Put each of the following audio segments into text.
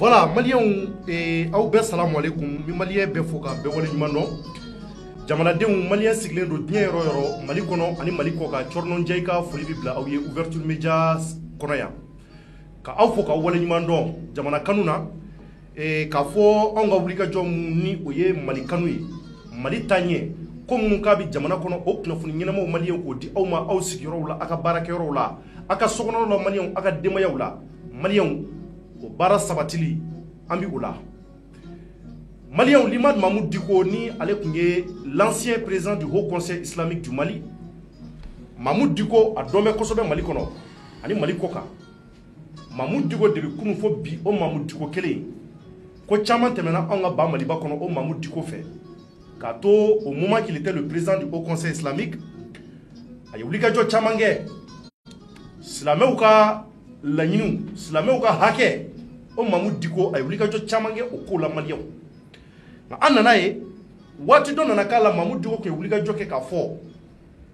Voilà, Maliens aw bɛɛ salamu alaikum mi Malien bɛɛ fo ka bɛɛ wale ɲuman dɔn. Jamanadenw Malien sigilen don diɲɛ yɔrɔ yɔrɔ Mali kɔnɔ ani Mali kɔ ka Cɔrɔnɔn Njayi ka foli bi bila aw ye Ouverture Media kɔnɔ yan. Ka aw fo ka wale ɲuman dɔn jamana kanu na k'a fɔ anw ka wulikajɔ ni o ye Mali kanu ye. Mali taɲɛ ko minnu k'a bi jamana kɔnɔ o kunnafoni ɲɛnamaw Malien k'o di aw ma aw sigiyɔrɔw la, aw ka baarakɛyɔrɔw la, aw ka sokɔnɔw la Malien, aw ka denbayaw la. Malien o baara sabatili an bi o la. Malien Limad Mahmoud Dicko ni ale tun ye l'ancien président du Haut Conseil islamique du Mali. Mahmoud Dicko a dɔn bɛ kosɛbɛ Mali kɔnɔ ani Mali kɔ kan. Mahmoud Dicko de bi kunun fɔ bi o Mahmoud Dicko kelen ko caman tɛmɛna anw ka ba Maliba kɔnɔ o Mahmoud Dicko fɛ. K'a to au moment qu'il était le président du Haut Conseil islamique a ye wulikajɔ caman kɛ silamɛw ka laɲiniw silamɛw ka hakɛ o Mahmoud Dicko a ye wulikajɔ caman kɛ o ko la Malien. Nka an nana ye waati dɔ nana k'a la Mahmoud Dicko tun ye wulikajɔ kɛ k'a fɔ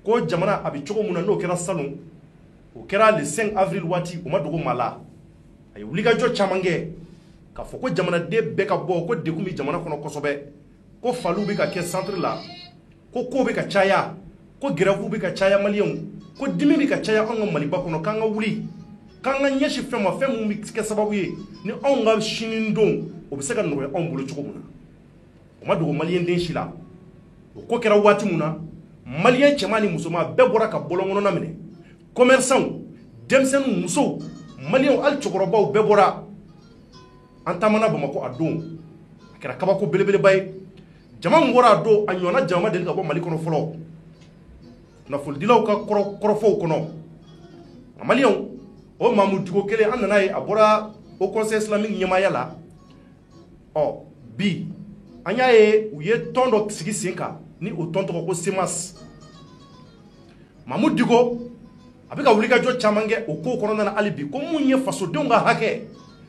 ko jamana a bɛ cogo min na n'o kɛra salon o kɛra le 5 avril waati o ma dogo maa la a ye wulikajɔ caman kɛ k'a fɔ ko jamanaden bɛɛ ka bɔ ko degun bɛ jamana kɔnɔ kosɛbɛ ko faliw bɛ ka kɛ centre la ko kow bɛ ka caya ko grève bɛ ka caya Malien ko dimi bɛ ka caya anw ka Maliba kɔnɔ k'an ka wuli k'an ka ɲɛsin fɛn ma fɛn mun bɛ kɛ sababu ye ni anw ka sini don o bɛ se ka nɔgɔya anw bolo cogo min na o ma dogo Malien den si la o ko kɛra waati mun na Malien cɛman ni musoman bɛɛ bɔra ka bɔlɔn kɔnɔna minɛ commerçants denmisɛnninw musow Malien hali cɛkɔrɔbaw bɛɛ bɔra an taamana Bamako a don a kɛra kabako belebeleba ye jama min bɔra a don a ɲɔgɔnna jama ma deli ka bɔ Mali kɔnɔ fɔlɔ kunnafonidilaw ka kɔrɔfɔw kɔnɔ a Malien o Mahmoud Dicko kelen an nana ye a bɔra au conseil islamique ɲɛmaaya la bi an y'a ye u ye tɔn dɔ sigi sen kan ni o tɔn tɔgɔ ko SEMAS Mahmoud Dicko a bɛ ka wulikajɔ caman kɛ o ko kɔnɔna na hali bi ko mun ye fasodenw ka hakɛ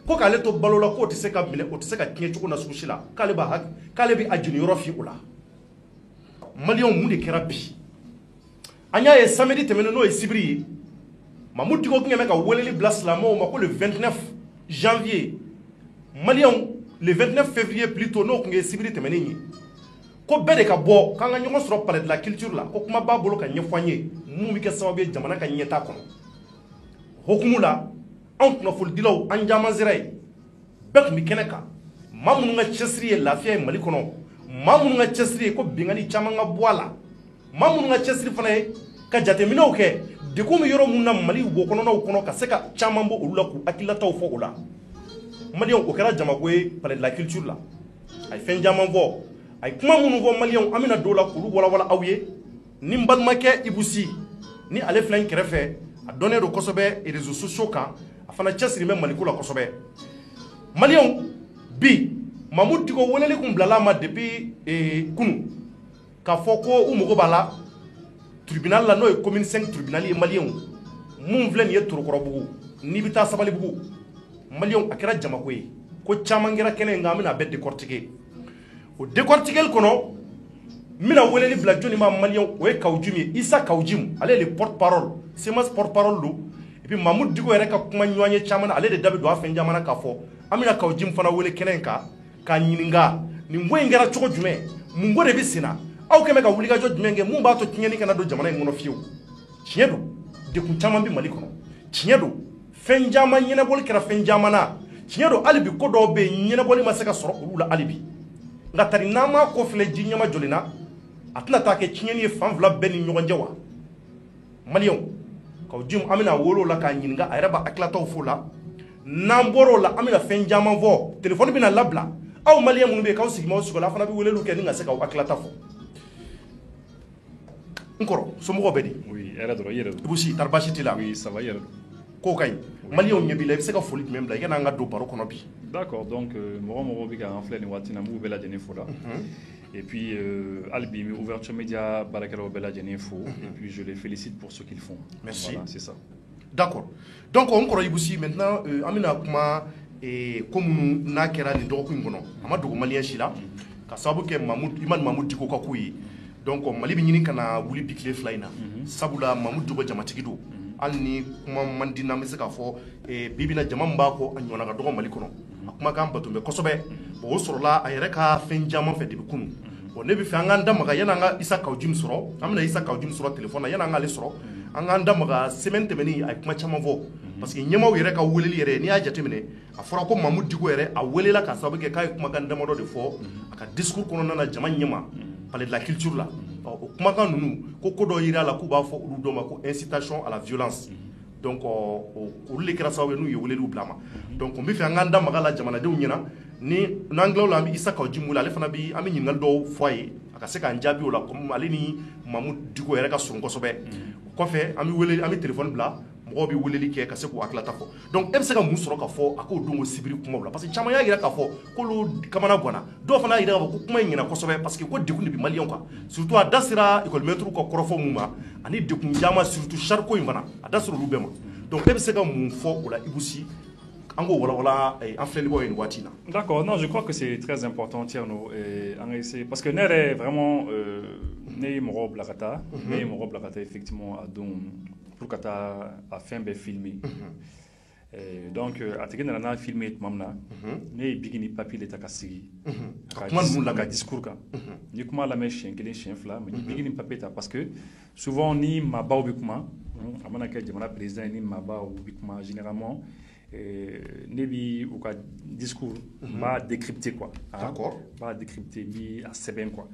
ko k'ale to balo la k'o tɛ se ka minɛ o tɛ se ka tiɲɛ cogo na sugu si la k'ale bɛ a jeni yɔrɔ fi o la Malien mun de kɛra bi an y'a ye samedi tɛmɛnen n'o ye sibiri ye Mahmoud Dicko tun bɛ ka weleli bila silamɛw ma ko le 29 janvier Malien le 29 février plutôt n'o tun ye sibiri tɛmɛnen ye ko bɛɛ de ka bɔ k'an ka ɲɔgɔn sɔrɔ palais de la culture la ko kuma b'a bolo ka ɲɛfɔ an ye mun bɛ kɛ sababu ye jamana ka ɲɛtaa kɔnɔ hokumu la anw kunnafonidilaw an caman sera yen bɛɛ tun bɛ kɛnɛ kan maa minnu ka cɛsiri ye lafiya ye Mali kɔnɔ maa minnu ka cɛsiri ye ko bingani caman ka bɔ a la maa minnu ka cɛsiri fana ye ka jateminɛw kɛ degun bɛ yɔrɔ minnu na Mali wo kɔnɔnaw kɔnɔ ka se ka caman bɔ olu la k'u hakilinataw fɔ o la Malien o kɛra jamako ye palais de la culture la a ye fɛn caman fɔ a ye kuma minnu fɔ Malien an bɛna don o la k'olu walawala aw ye ni n balimakɛ Ibou Sy ni ale filɛ n kɛrɛfɛ a dɔnnen don kosɛbɛ réseaux sociaux kan a fana cɛsiri bɛ Maliko la kosɛbɛ Malien bi Mahmoud Dicko weleli kun bilala ma depuis kunu k'a fɔ ko u mago b'a la tribunal la n'o ye commune 5 tribunal ye Malien mun filɛ nin ye Torokɔrɔbugu n'i bɛ taa Sabalibugu Malien a kɛra jamako ye ko caman kɛra kɛnɛ in kan an bɛna a bɛɛ décortiquer o décortiquer kɔnɔ n bɛna weleli bila jɔnni ma Malien o ye Kawujim ye Isa Kawujim ale ye le porte parole SEMAS porte parole don et puis Mahmoud Dicko yɛrɛ ka kuma ɲɔgɔn ye caman na ale de da bɛ don a fɛn caman na k'a fɔ an bɛna Kawujim fana wele kɛnɛ in kan k'a ɲininka nin ko in kɛra cogo jumɛn mun ko de bɛ sen na aw kɛmɛ ka wulikajɔ jumɛn kɛ mun b'a to tiɲɛni kana don jamana in kɔnɔ fiyewu tiɲɛ don degun caman bɛ Mali kɔnɔ tiɲɛ don fɛn caman ɲɛnabɔli kɛra fɛn caman na tiɲɛ don hali bi ko dɔw bɛ yen ɲɛnabɔli ma se ka sɔrɔ olu la hali bi nka tari n'an m'a ko filɛ ji ɲɛma jɔlen na a tɛna taa kɛ tiɲɛni ye fan fila bɛɛ ni ɲɔgɔn cɛ wa Malien Kawujim an bɛna wolo la k'a ɲininka a yɛrɛ b'a hakilinataw fɔ la n'an bɔra o la an bɛna fɛn caman fɔ téléphone bɛna labila aw Malien minnu bɛ yen k'aw sigima aw la fana bɛ weleliw kɛ ni ka se k'aw hakilinata fɔ n kɔrɔ somɔgɔw bɛ di oui hɛrɛ dɔrɔn i yɛrɛ Ibou Sy tari baasi t'i la oui ça va i yɛrɛ ko ka ɲi Malien ɲɛ b'i la i bɛ se ka foli jumɛn bila i ka n'an ka don baro kɔnɔ bi d'accord donc mɔgɔ bɛ k'an filɛ nin waati na n b'u bɛɛ lajɛlen fo la et puis hali bi n bɛ Ouverture Media baarakɛlaw bɛɛ lajɛlen fo et puis je les félicite pour ce qu'ils font merci voilà c'est ça d'accord donc n kɔrɔ Ibou Sy maintenant an bɛna kuma ko minnu n'a kɛra nin dɔgɔkun in kɔnɔ a ma dogo Malien si la ka sababu kɛ Limad Mahmoud Dicko ka ko ye donc Mali bɛ ɲini ka na wuli bi tile fila in na sabula Mahmoud Dicko jamatigi don hali ni kuma man di n'an bɛ se k'a fɔ bi bina jama min b'a kɔ a ɲɔgɔnna ka dɔgɔ Mali kɔnɔ a kumakan batombe kosɛbɛ bon o sɔrɔla a yɛrɛ ka fɛn caman fɛ depuis kunu bon ne bɛ fɛ an k'an da maga yan'an ka Isa Kawujim sɔrɔ an bɛna Isa Kawujim sɔrɔ téléphone na yan'an k'ale sɔrɔ an k'an da maga semaine tɛmɛnen a ye kuma caman fɔ parce que ɲɛmaaw yɛrɛ ka weleli yɛrɛ n'i y'a jateminɛ a fɔra ko Mamudu Diko yɛrɛ a welela ka sababu kɛ k'a ye kumakan damadɔ de fɔ a ka discours kɔnɔna na jama ɲɛma palais de la culture la o kumakan ninnu ko dɔ yira la k'u b'a fɔ olu dɔ ma ko incitation à la violence donc olu de kɛra sababu ye n'u ye weleliw bila ma donc n bɛ fɛ an k'an da maga la jamanadenw ɲɛna ni n'an tilal'o la an bɛ Isa Kawujim wele ale fana bɛ an bɛ ɲininkali dɔw fɔ a ye a ka se k'an jaabi o la comme ale ni Mamudu Diko yɛrɛ ka surun kosɛbɛ o kɔfɛ an bɛ téléphone bila mɔgɔw bɛ weleli kɛ ka se k'u hakilata fɔ donc e bɛ se ka mun sɔrɔ k'a fɔ a k'o don o sibiri kumaw la parce que caman y'a jira k'a fɔ k'olu kamana ganna dɔw fana y'a jira k'a fɔ ko kuma in ɲɛna kosɛbɛ parce que ko degun de bɛ maliyɛnw kan surtout a da sera école maître ka kɔrɔfɔ mun ma ani degun caman surtout sariko in fana a da sera olu bɛɛ ma donc e bɛ se ka mun fɔ o la Ibou Sy an k'o walawala an filɛlibagaw ye nin waati in na. D'accord, non, je crois que c'est très important Thierno parce que ne yɛrɛ vraiment ne ye mɔgɔw bila ka taa ne ye mɔgɔw bila ka taa effectivement a don pour ka taa a fɛn bɛɛ filmer donc a tigi nana n'a filmer tuma min na ne ye bigi ni papier de ta ka sigi ka discours kan ni kuma lamɛn siɲɛ kelen siɲɛ fila mais ni bigi ni papier ta parce que souvent ni maabaw bɛ kuma a mana kɛ jamana président ye ni maabaw bɛ kuma généralement ne bi u ka discours b'a décrypter quoi. D'accord. B'a décrypter bi a sɛbɛn quoi.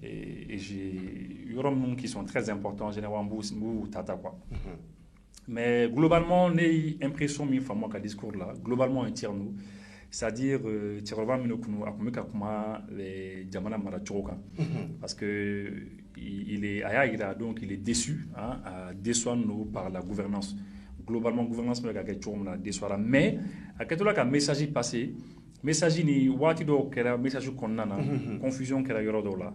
Et j'ai yɔrɔ minnu qui sont très importants généralement b'u tata quoi. Mais globalement ne ye impression min faamu ka discours la globalement un Thierno c'est-à-dire cɛkɔrɔba minnu kunu a tun bɛ ka kuma jamana maracogo kan parce que a y'a jira donc il est déçu à déçoir nous par la gouvernance globalement gouvernance bɛ ka kɛ cogo min na déçoira mais a kɛtɔla ka message passer message ni waati dɔw kɛra message kɔnɔna na confusion kɛra yɔrɔ dɔw la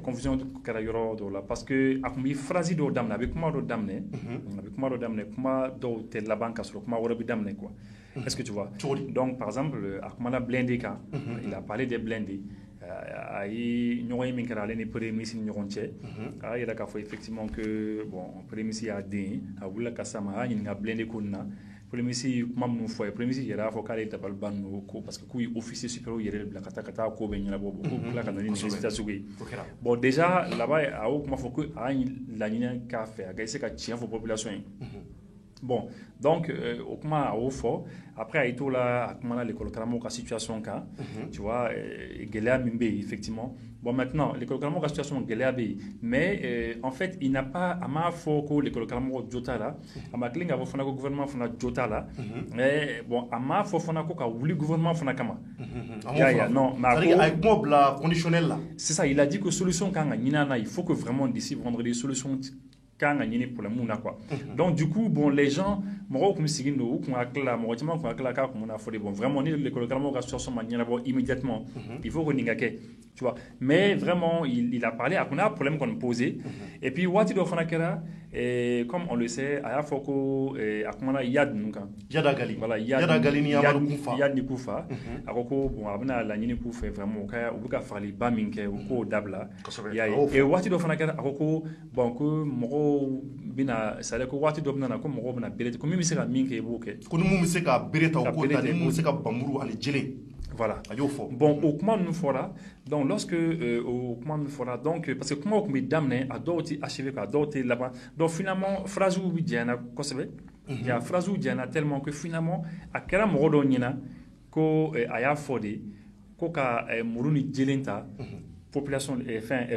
confusion kɛra yɔrɔ dɔw la parce que a tun bɛ phrase dɔw daminɛ a bɛ kuma dɔw daminɛ kuma dɔw tɛ laban ka sɔrɔ kuma wɛrɛ bɛ daminɛ quoi est-ce que tu vois donc par exemple a kumana blindé kan il a parlé des blindés a ye ɲɔgɔn ye min kɛra ale ni premier ministre ni ɲɔgɔn cɛ a y'a jira k'a fɔ effectivement que bon premier ministre y'a den a wulila ka s'a ma a y'a ɲininka blindé ko nin na premier ministre kuma minnu fɔ ye premier ministre yɛrɛ y'a fɔ k'ale ye dabaliban ninnu ko parce que k'u ye officier supérieur yɛrɛ bila ka taa ko bɛ ɲɛnabɔ bon k'u tila ka na ni résultat sugu ye bon déjà là-bas a y'o kuma fɔ ko a y'a laɲini k'a fɛ a ka se ka tiɲɛ fɔ population ye bon donc o kuma a y'o fɔ après a ye t'o la a kumana l'école karamɔgɔ ka situation kan tu vois gɛlɛya min bɛ yen effectivement bon maintenant l'école karamɔgɔ ka situation gɛlɛya bɛ yen mais en fait il n'a pas a m'a fɔ ko l'école karamɔgɔ jo t'a la a ma kelen k'a fɔ fana ko gouvernement fana jo t'a la mais bon a m'a fɔ fana ko ka wuli gouvernement fana kama non mais a ye kuma bila conditionnel la c'est ça il a dit que solution kan ka ɲini a na il faut que vraiment d'ici vendredi solution kan ka ɲini problème na quoi donc du coup bon les gens mɔgɔw kun sigin do u kun hakili la mɔgɔ caman kun hakili la k'a kun bɛna fɔ de bon vraiment ni l'école karamɔgɔ ka situation ma ɲɛnabɔ immédiatement il faut que nin ka kɛ tu vois mais vraiment il a parlé a kun y'a problème kɔni posé et puis waati dɔ fana kɛra comme on le sait a y'a fɔ ko a kumana Yad ninnu kan Yadagali voilà Yadagali ni Amadu Kufa Yad ni Kufa a ko bon a bɛna laɲini k'u fɛ vraiment u bɛ ka fagaliba min kɛ u k'o dabila et waati dɔ fana kɛra a ko bon ko mɔgɔw bɛna c'est à dire ko waati dɔ bɛna na ko mɔgɔw bɛna bere ko min bɛ se ka min kɛ i b'o kɛ ko ni mun bɛ se ka bere ta o k'o ta ni mun bɛ se ka bamuru ani jele voilà a y'o fɔ bon o kuma ninnu fɔra donc lorsque o kuma ninnu fɔra donc parce que kumaw tun bɛ daminɛ a dɔw tɛ achevé quoi a dɔw tɛ laban donc finalement phrase bɛ janyana kosɛbɛ ya phrase janyana tellement que finalement a kɛra mɔgɔ dɔw ɲɛna ko a y'a fɔ de ko ka muru ni jelen ta population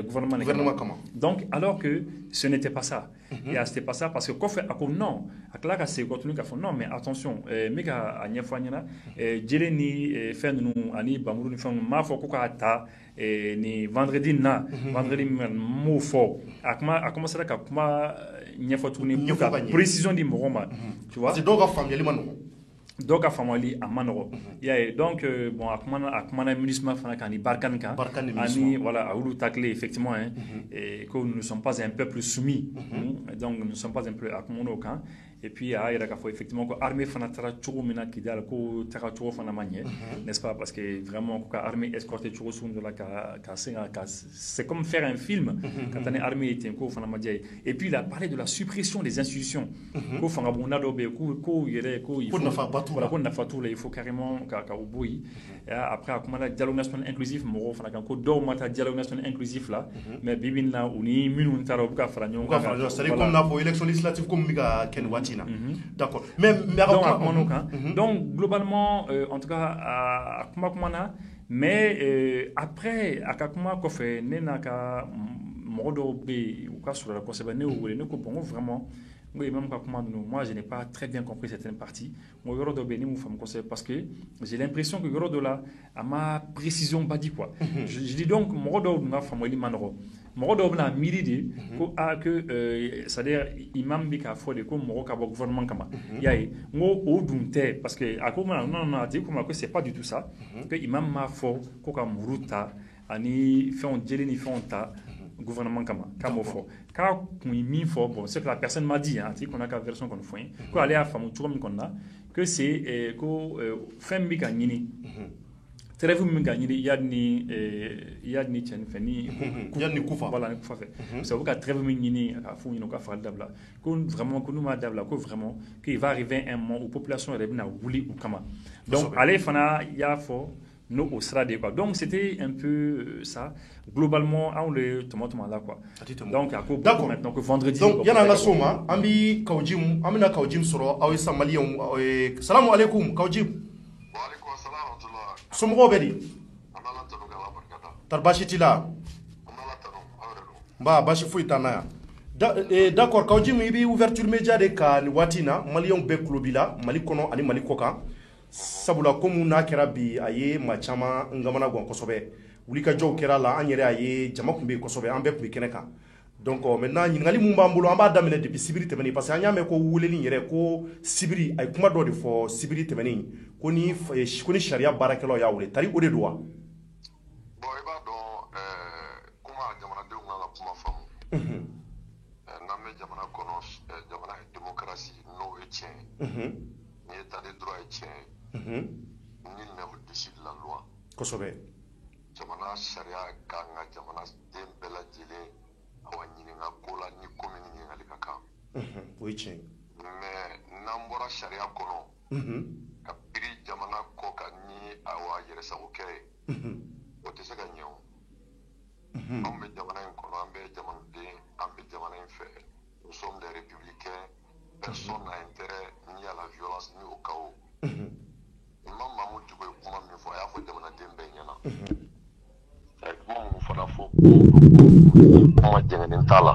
gouvernement kama donc alors que ce n'était pas ça et c'était pas ça parce que kɔfɛ a ko non a tila ka segin kɔ tuguni k'a fɔ non mais attention n bɛ ka a ɲɛfɔ an ɲɛna jele ni fɛn ninnu ani bamuru ni fɛn ninnu n m'a fɔ ko k'a ta ni vendredi na vendredi min n m'o fɔ a commencera ka kuma ɲɛfɔ tuguni pour ka précision di mɔgɔw ma tu vois parce que dɔw ka faamuyali ma nɔgɔn dɔw ka faamuyali a ma nɔgɔ i y'a ye donc bon a kumana MINUSMA fana kan ani Barkhane kan ani voilà a y'olu taclé effectivement que nous ne sommes pas un peuple soumis donc nous ne sommes pas un peuple a kumana o kan et puis il y a effectivement que l'armée fana tara chogo mina kidal ko tara chogo fana manye, n'est-ce pas, parce que vraiment que l'armée escorté chogo sundu la c'est comme faire un film quand on est armée était ko fana madjay. Et puis il a parlé de la suppression des institutions ko fanga bonna dobe ko yere ko il faut voilà ko nafa tout là, il faut carrément ka oboyi. Après comment la dialogue national inclusif mo fana ko do mata dialogue national inclusif là, mais bibina uni minu tara buka fara nyon ka c'est comme na élection législative comme mika ken wati. D'accord. Donc, globalement, en tout cas, mais après, à Kakuma, Kofe, Nenaka, Modo B, ou Kasura, Kosebane, ou les Nekopon, vraiment, oui, même moi, je n'ai pas très bien compris certaines parties. Moi, Yoro de Béni, parce que j'ai l'impression que Yoro de là, à ma précision, pas dit quoi. Je dis donc, Modo, n'a famille Manro. Modo na miridi ko a que c'est-à-dire imam bi ka fo de ko mo ka gouvernement kama yayi ngo o dunte parce que akoma non a dit comme que c'est pas du tout ça que imam ma fo ko ka muruta ani fon jeli ni fon ta gouvernement kama kamo fo ka mi fo bon c'est que la personne m'a dit hein qu'on a ka version qu'on fait ko aller à famu tuko mi konna que c'est ko fem bi ka nyini trêve min gagniri yadni chen feni yadni kufa voilà kufa fait ça veut que trêve min nyini ka fu nyino ka fa dabla ko vraiment ko numa dabla ko vraiment qu'il va arriver un moment où population rebina wuli ou kama donc allez fana ya fo no au strade quoi donc c'était un peu ça globalement on le tomate là quoi donc à quoi d'accord maintenant que vendredi donc yana nga soma ambi kawjim amina kawjim soro aw samaliyan salam alaikum kawjim somɔgɔw bɛ di tari baasi t'i la nba baasi foyi t'an na yan d'accord Kawjim i bɛ ouverture média de ka nin waati in na maliyɛnw bɛɛ tulo b'i la Mali kɔnɔ ani Mali kɔkan sabula komi n'a kɛra bi a ye maa caman ngamana gan kosɛbɛ wulikajɔw kɛra la an yɛrɛ a ye jama tun bɛ yen kosɛbɛ an bɛɛ tun bɛ kɛnɛ kan donc maintenant ɲininkali mun b'an bolo an b'a daminɛ depuis sibiri tɛmɛnen parce que an y'a mɛn ko weleli yɛrɛ ko sibiri a ye kuma dɔ de fɔ sibiri tɛmɛnen ko ni sariya baarakɛlaw y'a wele tari o de don wa. bon i b'a dɔn kuma jamanadenw kan ka kuma faamu n'an bɛ jamana kɔnɔ jamana ye démocratie n'o ye tiɲɛ ye ni état de droit ye tiɲɛ ye nul ne décide la loi kosɛbɛ jamana sariya kan ka jamanaden bɛɛ lajɛlen awa ɲininka ko la ni ko min ɲininkali ka kan o ye tiɲɛ mais n'an bɔra sariya kɔnɔ ka biri jamana kɔ kan ni awa yɛrɛsagokɛ ye o tɛ se ka ɲɛ o anw bɛ jamana in kɔnɔ an bɛ jamanaden an bɛ jamana in fɛ nous sommes des républicains personne n'a intérêt ni à la violence ni au chaos imam Mahmoud Dicko ye kuma min fɔ a y'a fɔ jamanaden bɛɛ ɲɛna kuma minnu fana fɔ kuma jɛngɛnen t'a la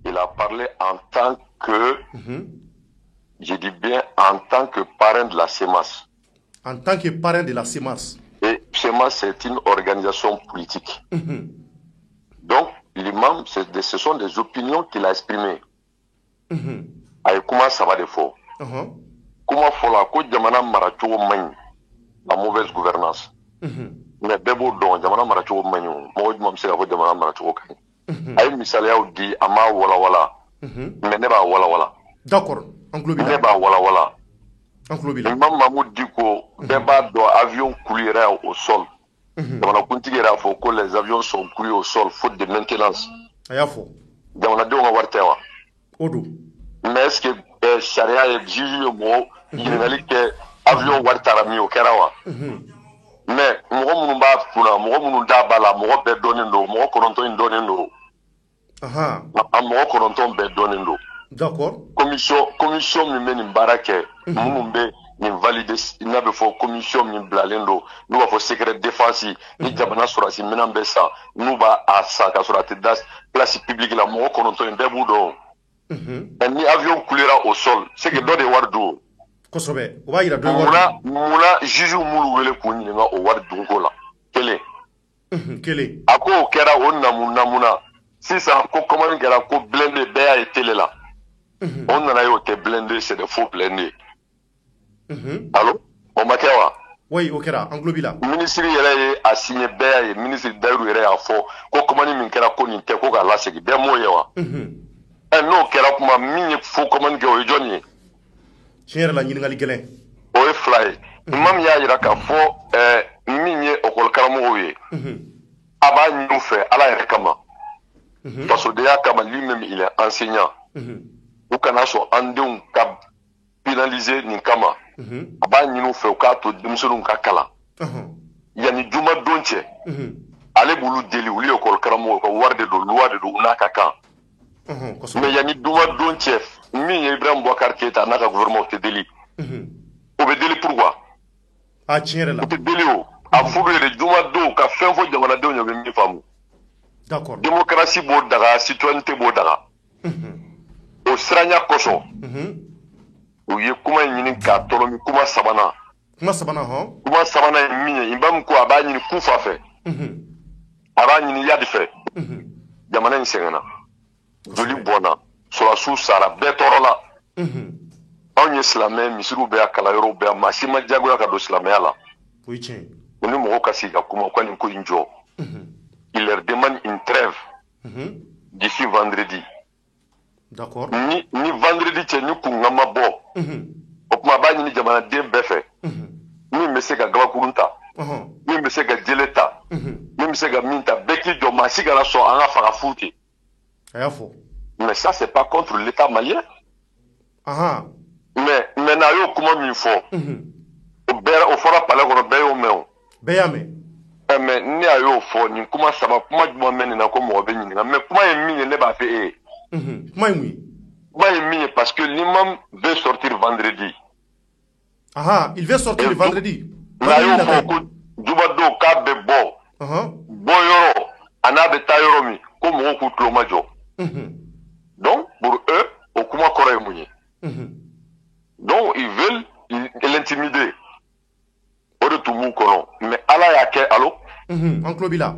il a parlé en tant que je dis bien en tant que parrain de la CEMAS. En tant que parrain de la CEMAS. Et CEMAS, c'est une organisation politique. Donc, l'imam, ce sont des opinions qu'il a exprimées. Et comment ça va de fort? Comment faut la ko jamana marachogo mani la mauvaise gouvernance. Mais bebo don jamana marachogo mani mo juma mse ko jamana marachogo kan. Ay misaliya di ama wala wala. Mais ne ba wala wala. D'accord. Ne ba wala wala. Imam Mahmoud Dicko bɛɛ b'a dɔn avion coulé au sol. Jamanakuntigi yɛrɛ y'a fɔ ko les avions sont coulés au sol faute de maintenance. A y'a fɔ. Jamanadenw ka wari tɛ wa. O don. Mais est-ce que sariya ye juge ye mɔgɔ ɲininkali kɛ avion wari taara min o kɛra wa. Mais mɔgɔ minnu b'a kunna mɔgɔ minnu da b'a la mɔgɔ bɛɛ dɔnnen don mɔgɔ 9 in dɔnnen don. A mɔgɔ 9 bɛɛ dɔnnen don. D'accord. Commission min bɛ nin baara kɛ minnu bɛ nin valide n'a bɛ fɔ commission min bilalen don n'u b'a fɔ secret défense ni jamana sɔrɔsi minɛn bɛ san n'u b'a san ka sɔrɔ a tɛ da place publique la mɔgɔ 9 in bɛɛ b'u dɔn. Ni avion coulera au sol c'est que dɔ de wari don. Kosɛbɛ o b'a yira dɔ wari. Munna juge m'olu wele k'u ɲininka o wari dunko la kelen. Kelen. A ko o kɛra o namuna sisan ko comment kɛra ko blindé bɛɛ y'a ye télé la. On nana ye o tɛ blindé c'est des faux blindés. Allô? O ma kɛ wa? Oui, o kɛra an tulo b'i la. Ministre yɛrɛ ye a signé bɛɛ y'a ye ministre Dayiru yɛrɛ y'a fɔ ko commande min kɛra ko nin tɛ ko k'a lasegin bɛɛ m'o ye wa? n'o kɛra kuma min ye faux commande kɛ o ye jɔn ye tiɲɛ yɛrɛ la ɲininkali gɛlɛn o ye fila ye imam y'a yira k'a fɔ min ye école karamɔgɔw ye a b'a ɲini u fɛ ala yɛrɛ kama fasodenya kama lui-même il est enseignant u kana sɔn an denw ka pénaliser nin kama a b'a ɲini u fɛ u k'a to denmisɛnninw ka kalan yanni juma don cɛ ale b'olu deli olu ye école karamɔgɔw ka wari de don loi de don u n'a ka kan mais yanni juma don cɛ min ye Ibrahim Boubacar Keïta n'a ka gouvernement o tɛ deli o bɛ deli pourquoi a tiɲɛ yɛrɛ la o tɛ deli o a furu yɛrɛ juma don ka fɛn fɔ jamanadenw ye o bɛ min faamu d'accord démocratie b'o daga citoyenneté b'o daga o siranya kosɔn u ye kuma in ɲini k'a tɔlɔmi kuma sabanan kuma sabanan hɔn kuma sabanan ye min ye Imam ko a b'a ɲini kufa fɛ a b'a ɲini yadi fɛ jamana in sɛgɛnna joli bɔnna sɔrɔsiw sara bɛɛ tɔɔrɔla anw ye silamɛ misiriw bɛ yan kalanyɔrɔw bɛ yan maa si ma diyagoya ka don silamɛya la o ye tiɲɛ u ni mɔgɔw ka sigi ka kuma u ka nin ko in jɔ il leur demande une trêve d'ici vendredi d'accord ni vendredi cɛ ni kunkan ma bɔ o kuma a b'a ɲini jamanaden bɛɛ fɛ min bɛ se ka gabakurun ta min bɛ se ka jele ta min bɛ se ka min ta bɛɛ k'i jɔ maa si kana sɔn an ka faga fu ten a y'a fɔ mais ça c'est pas contre l'état malien mais n'a y'o kuma min fɔ o fɔra palais kɔnɔ bɛɛ y'o mɛn o bɛɛ y'a mɛn mais ne a y'o fɔ nin kuma saba kuma jumɛn mɛn nin na ko mɔgɔ bɛ ɲininka mais kuma ye min ye ne b'a fɛ e ye kuma ye mun ye kuma ye min ye parce que l'imam veut sortir vendredi il veut sortir le vendredi n'a y'o fɔ ko jubadon k'a bɛ bɔ bɔ yɔrɔ a n'a bɛ taa yɔrɔ min ko mɔgɔw k'u tulo ma jɔ donc pour eux o kuma kɔrɔ ye mun ye donc ils veulent l'intimider o de tun b'u kɔnɔ mais ala y'a kɛ alo an tulo b'i la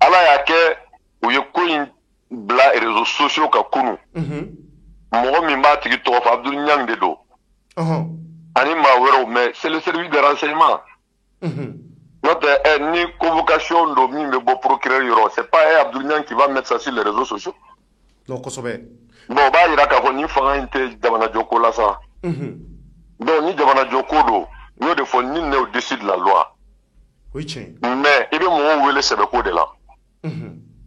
ala y'a kɛ u ye ko in bila réseaux sociaux kan kunu mɔgɔ min b'a tigi tɔgɔ fɔ Abdul Niang de don ani maa wɛrɛw mais c'est le service de renseignement n'o tɛ ni convocation don min bɛ bɔ procureur yɔrɔ c'est pas Abdul Niang qui va mettre ça sur les réseaux sociaux non kosɛbɛ bon o b'a yira k'a fɔ nin fanga in tɛ jamanajɔko la sa donc ni jamanajɔko don n y'o de fɔ ni ne décide la loi o ye tiɲɛ mais i bɛ mɔgɔw wele sɛbɛko de la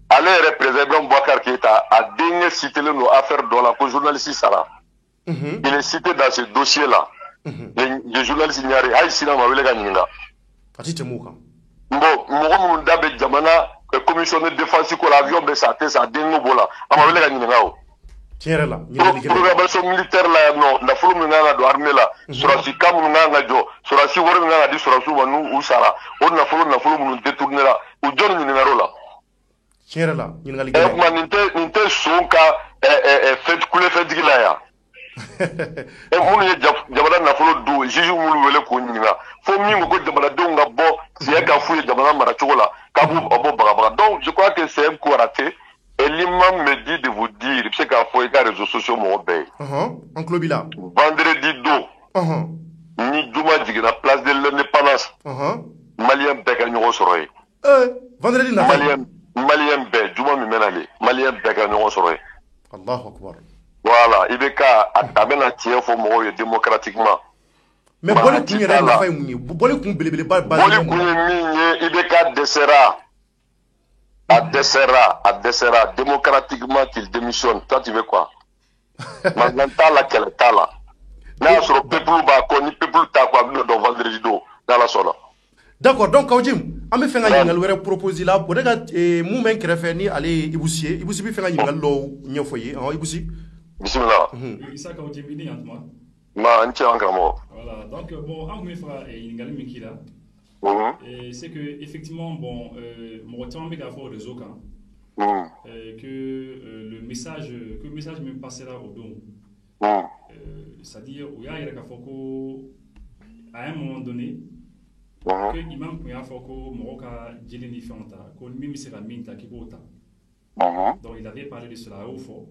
ale yɛrɛ président Ibrahim Boubacar Keïta a denkɛ citelen don affaire dɔ la ko journaliste sara il est cité dans ce dossier là les journalistes ɲare hali sini a ma wele ka ɲininka a ti tɛmɛ o kan bon mɔgɔ minnu da bɛ jamana commissionnaire de défense ko la avion bɛ sa a tɛ sa a denkɛ b'o la a ma wele ka ɲininka o tiɲɛ yɛrɛ la ɲininkali gɛlɛn programmation militaire la yan nɔ nafolo min kan ka don armée la sɔrɔsi kan minnu kan ka jɔ sɔrɔsi wari min kan ka di sɔrɔsiw ma n'u sara o nafolo minnu détourné la u jɔn ɲininkara o la tiɲɛ yɛrɛ la ɲininkali gɛlɛn kuma nin tɛ son ka kulefɛntigi la yan minnu ye jamana nafolo dun juge minnu wele k'o ɲininka fo min ko jamanadenw ka bɔ tiɲɛ ka f'u ye jamana maracogo la k'a b'u bɔ bagabaga donc je crois que c'est un coup raté et l'imam me dit de vous dire i bɛ se k'a fɔ i ka réseaux sociaux mɔgɔ bɛɛ ye an tulo b'i la vendredi don ni juma jiginna place de l'indépendance maliyɛn bɛɛ ka ɲɔgɔn sɔrɔ yen vendredi nata maliyɛn bɛɛ juma min bɛ nalen maliyɛn bɛɛ ka ɲɔgɔn sɔrɔ yen Allahu akbar voilà i bɛ ka a bɛna tiɲɛ fɔ mɔgɔw ye démocratiquement mais bɔli kun yɛrɛ nafa ye mun ye bɔli kun belebeleba bɔli kun ye min ye i bɛ ka dɛsɛra a dɛsɛra démocratiquement qu'il démissionne toi tu veux quoi mankan t'a la kɛlɛ t'a la n'a y'a sɔrɔ peuple b'a kɔ ni peuple t'a kɔ a bɛ dɔn vendredi don n'Ala sɔnna d'accord donc Kawjim an bɛ fɛ ka ɲininkali wɛrɛ proposer la o de ka mun bɛ n kɛrɛfɛ ni ale ye Ibusi ye Ibusi bɛ fɛ ka ɲininkali dɔw ɲɛfɔ i ye Ibusi bisimila Isa Kawjim i ni yantuma ma n cɛ an karamɔgɔ voilà donc bon an kun bɛ fɛ ka ɲininkali min k'i la c'est que effectivement bon mɔgɔ caman bɛ k'a fɔ réseau kan que le message min passera au don c'est-à-dire u y'a yɛrɛ k'a fɔ ko à un moment donné que imam kun y'a fɔ ko mɔgɔ ka jeli ni fɛnw ta ko min bɛ se ka min ta k'i b'o ta donc il avait parlé de cela a y'o fɔ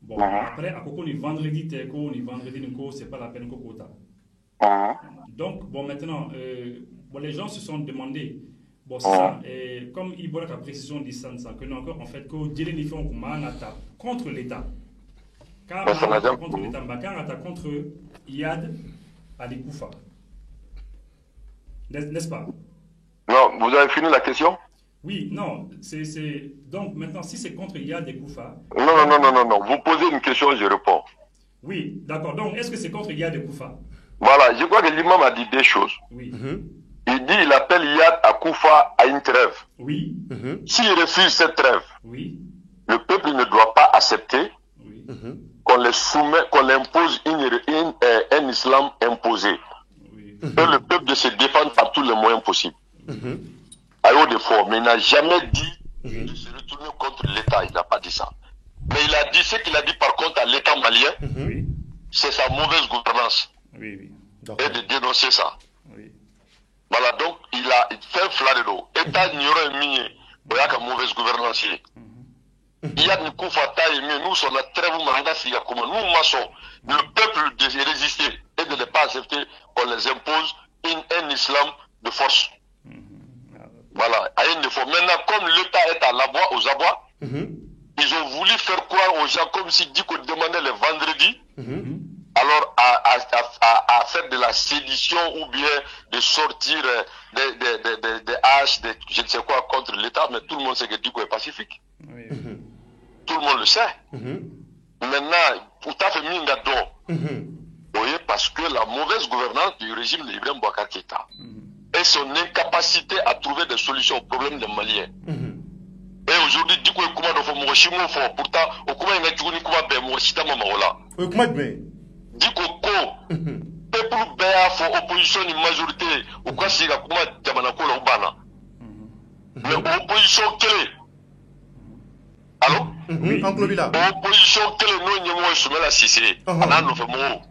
bon après a ko nin vendredi tɛ ko nin vendredi nin ko c'est pas la peine ko k'o ta donc bon maintenant bon les gens se sont demandé bon ça comme il bɔra ka précision di sisan que non que en fait ko jeli ni fɛnw kun man ka ta contre l'État Mais ça n'a jamais contre l'État Mbakar, contre Iyad Ali Koufa. N'est-ce pas? Non, vous avez fini la question? Oui, non. Donc maintenant, si c'est contre Iyad Ali Koufa. Non. Vous posez une question, je réponds. Oui, d'accord. Donc, est-ce que c'est contre Iyad Ali Koufa? Voilà, je crois que l'imam a dit deux choses. Oui. Il dit il appelle Iyad Akoufa à une trêve. Oui. S'il refuse cette trêve, Oui. le peuple ne doit pas accepter Oui. qu'on les soumette, qu'on impose un islam imposé. Oui. Et le peuple de se défendre par tous les moyens possibles. À haut d'effort, mais il n'a jamais dit de se retourner contre l'État. Il n'a pas dit ça. Mais il a dit ce qu'il a dit par contre à l'État malien, Oui. c'est sa mauvaise gouvernance. Oui. Oui. Et de dénoncer ça. Oui. Voilà, donc il a fait un flash de l'eau. État n'aurait mis, il y a une mauvaise gouvernance. Il y a une koufata et nous sommes très vous mandat si comme nous maçons, le peuple de résister et de ne pas accepter qu'on les impose un islam de force. Voilà, à une fois. Maintenant, comme l'État est à l'abois, aux abois, ils ont voulu faire croire aux gens comme si dit qu'on demandait le vendredi, alors à faire de la sédition ou bien de sortir des haches, je ne sais quoi contre l'État, mais tout le monde sait que Diko est pacifique. Oui. Tout le monde le sait. Maintenant, tout à fait mis là-dedans. Vous voyez, parce que la mauvaise gouvernance du régime de Ibrahim Boubacar Keïta et son incapacité à trouver des solutions aux problèmes des Maliens. Et aujourd'hui, Diko est comment dans mon chimo fort. Pourtant, au comment il a dit qu'on va bien mon chita mamaola. Oui, comment bien? Diko ko. Peuple béa fort opposition une majorité. Ou quoi si la comment jamana ko la ubana. Mais opposition clé. Allô? Oui, en Globila. Opposition clé non ni moi soumet la Cissé. Ana no fe mo.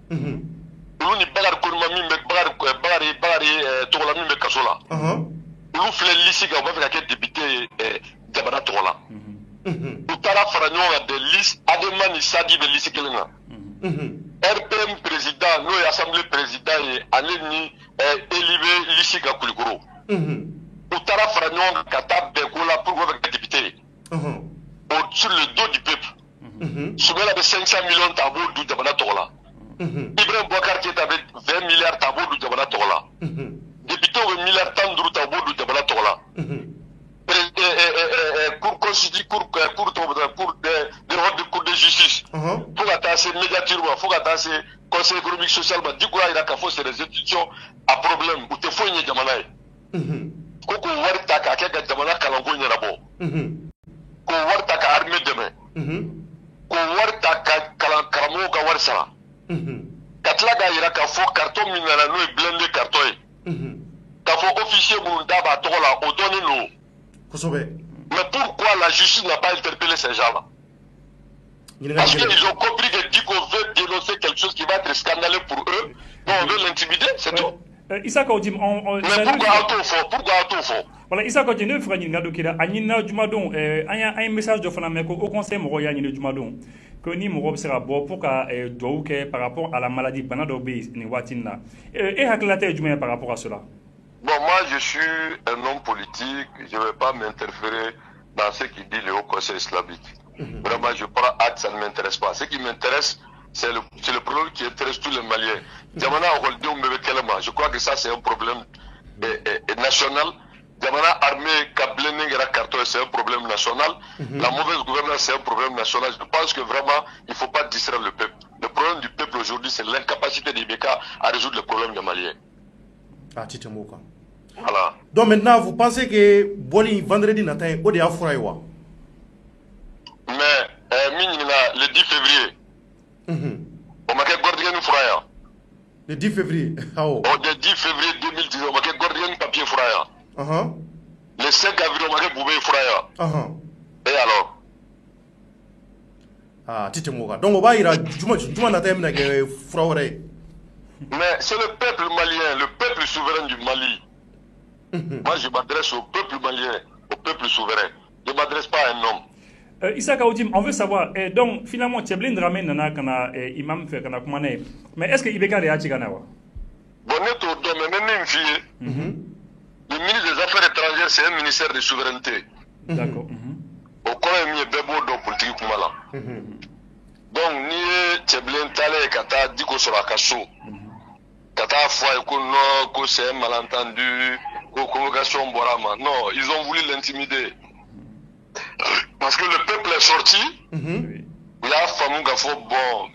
Ulu ni bagar ko ma mi me bagar to la mi me kasola. Ulu fle lisi ga ba fa député jamana to la. Utara faranyo de liste ademani sadi de liste kelenga. RPM président, nous assemblée président et Aneni élevé liste ga kulikoro. Utara faranyo kata bekola pour voir avec député. Sur le dos du peuple. Soumela de 500 millions tabou du Jamana Tola. Ibrahim Boubacar qui est avec 20 milliards tabou du Jamana Tola. Député au milliard tabou du Jamana Tola. Cour constitue, cour de justice. Pour attacher médiaturement, pour attacher conseil économique social, du coup, il y a qu'à faire ces institutions à problème. Ou te faut une Jamana. Koko warta ka keka Jamana Kalango Nyarabo. Ko warta ka armée demain. Ko warta ka karamo ka warsa. Katla ga ira ka fo carton minala no e blende carton. Ka fo officier Burunda ba tola o donné no. Kosobe. Mais pourquoi la justice n'a pas interpellé ces gens-là? Parce qu'ils ont compris que Diko veut dénoncer quelque chose qui va être scandaleux pour eux. Donc on veut l'intimider, c'est tout. Isaka Odim, mais pourquoi auto fort? Voilà, Isaka Odim, ne fera ni ngado kida, anina jumadon, un message de Fonameko au conseil moro ya ni jumadon. Que ni moro sera bon pour que douke par rapport à la maladie Banadobe ni watina. Et haklate jumé par rapport à cela. Bon, moi je suis un homme politique, je ne vais pas m'interférer dans ce qu'il dit le Haut Conseil islamique. Vraiment, je prends acte, ça ne m'intéresse pas. Ce qui m'intéresse, c'est le problème qui intéresse tous les Maliens. Je crois que ça, c'est un problème national. Jamana armée, c'est un problème national. La mauvaise gouvernance, c'est un problème national. Je pense que vraiment, il ne faut pas distraire le peuple. Le problème du peuple aujourd'hui, c'est l'incapacité des Béka à résoudre le problème des Maliens. Ah, Titemoka. Voilà. Donc maintenant, vous pensez que Boli vendredi matin, au de Afraïwa? Mais, le 10 février, on m'a fait Gordien Fraya. Le 10 février. Le 10 février 2010, on m'a fait Gordien Papier Fraya. Le 5 avril, on m'a fait Boubé Fraya. Et alors? Ah, Titemoka. Donc on va y aller. Juma matin, Fraya. Mais c'est le peuple malien, le peuple souverain du Mali. Moi, je m'adresse au peuple malien, au peuple souverain. Je ne m'adresse pas à un homme. Isaka Odim, on veut savoir, donc finalement, Tcheblin Dramen Nana Kana Imam fait Kana Kumane. Mais est-ce que Ibeka de Hachiganawa? Bonnet au domaine fille. Le ministre des Affaires étrangères, c'est un ministère de souveraineté. D'accord. Au coin, il y a Bebo dans politique Kumala. Donc ni ye cɛbilen talen ka taa diko sɔrɔ a ka so ka taa fɔ a ye ko non ko c'est un malentendu ko convocation bɔra a ma. Non, ils ont voulu l'intimider parce que le peuple est sorti. Il y a faamu k'a fɔ bon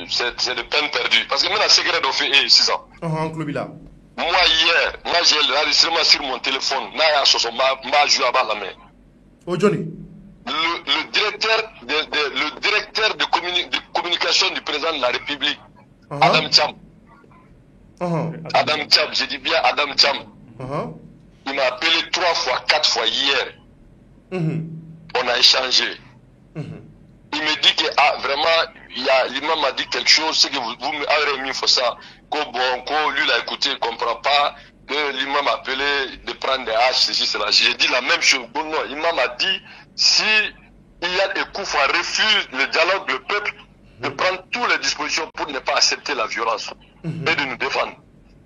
c'est de peine perdue parce que maintenant secret dɔ fɛ e ye sisan. An tulo b'i la. Moi hier, moi j'ai l'enregistrement sur mon téléphone. N'a y'a sɔsɔ n b'a joué a b'a lamɛn. O jɔnni. Le directeur de communication du président de la République, Adam Cham. Adam Cham, je dis bien Adam Cham. Il m'a appelé 3 fois, 4 fois hier. On a échangé. Il me dit que vraiment, l'imam m'a dit quelque chose, c'est que vous m'avez mis pour ça. Que bon, lui l'a écouté, il ne comprend pas. Que l'imam m'a appelé de prendre des haches, ceci, cela. J'ai dit la même chose. Non, l'imam m'a dit, si il y a des coups, il refuse le dialogue, le peuple, de prendre toutes les dispositions pour ne pas accepter la violence et de nous défendre.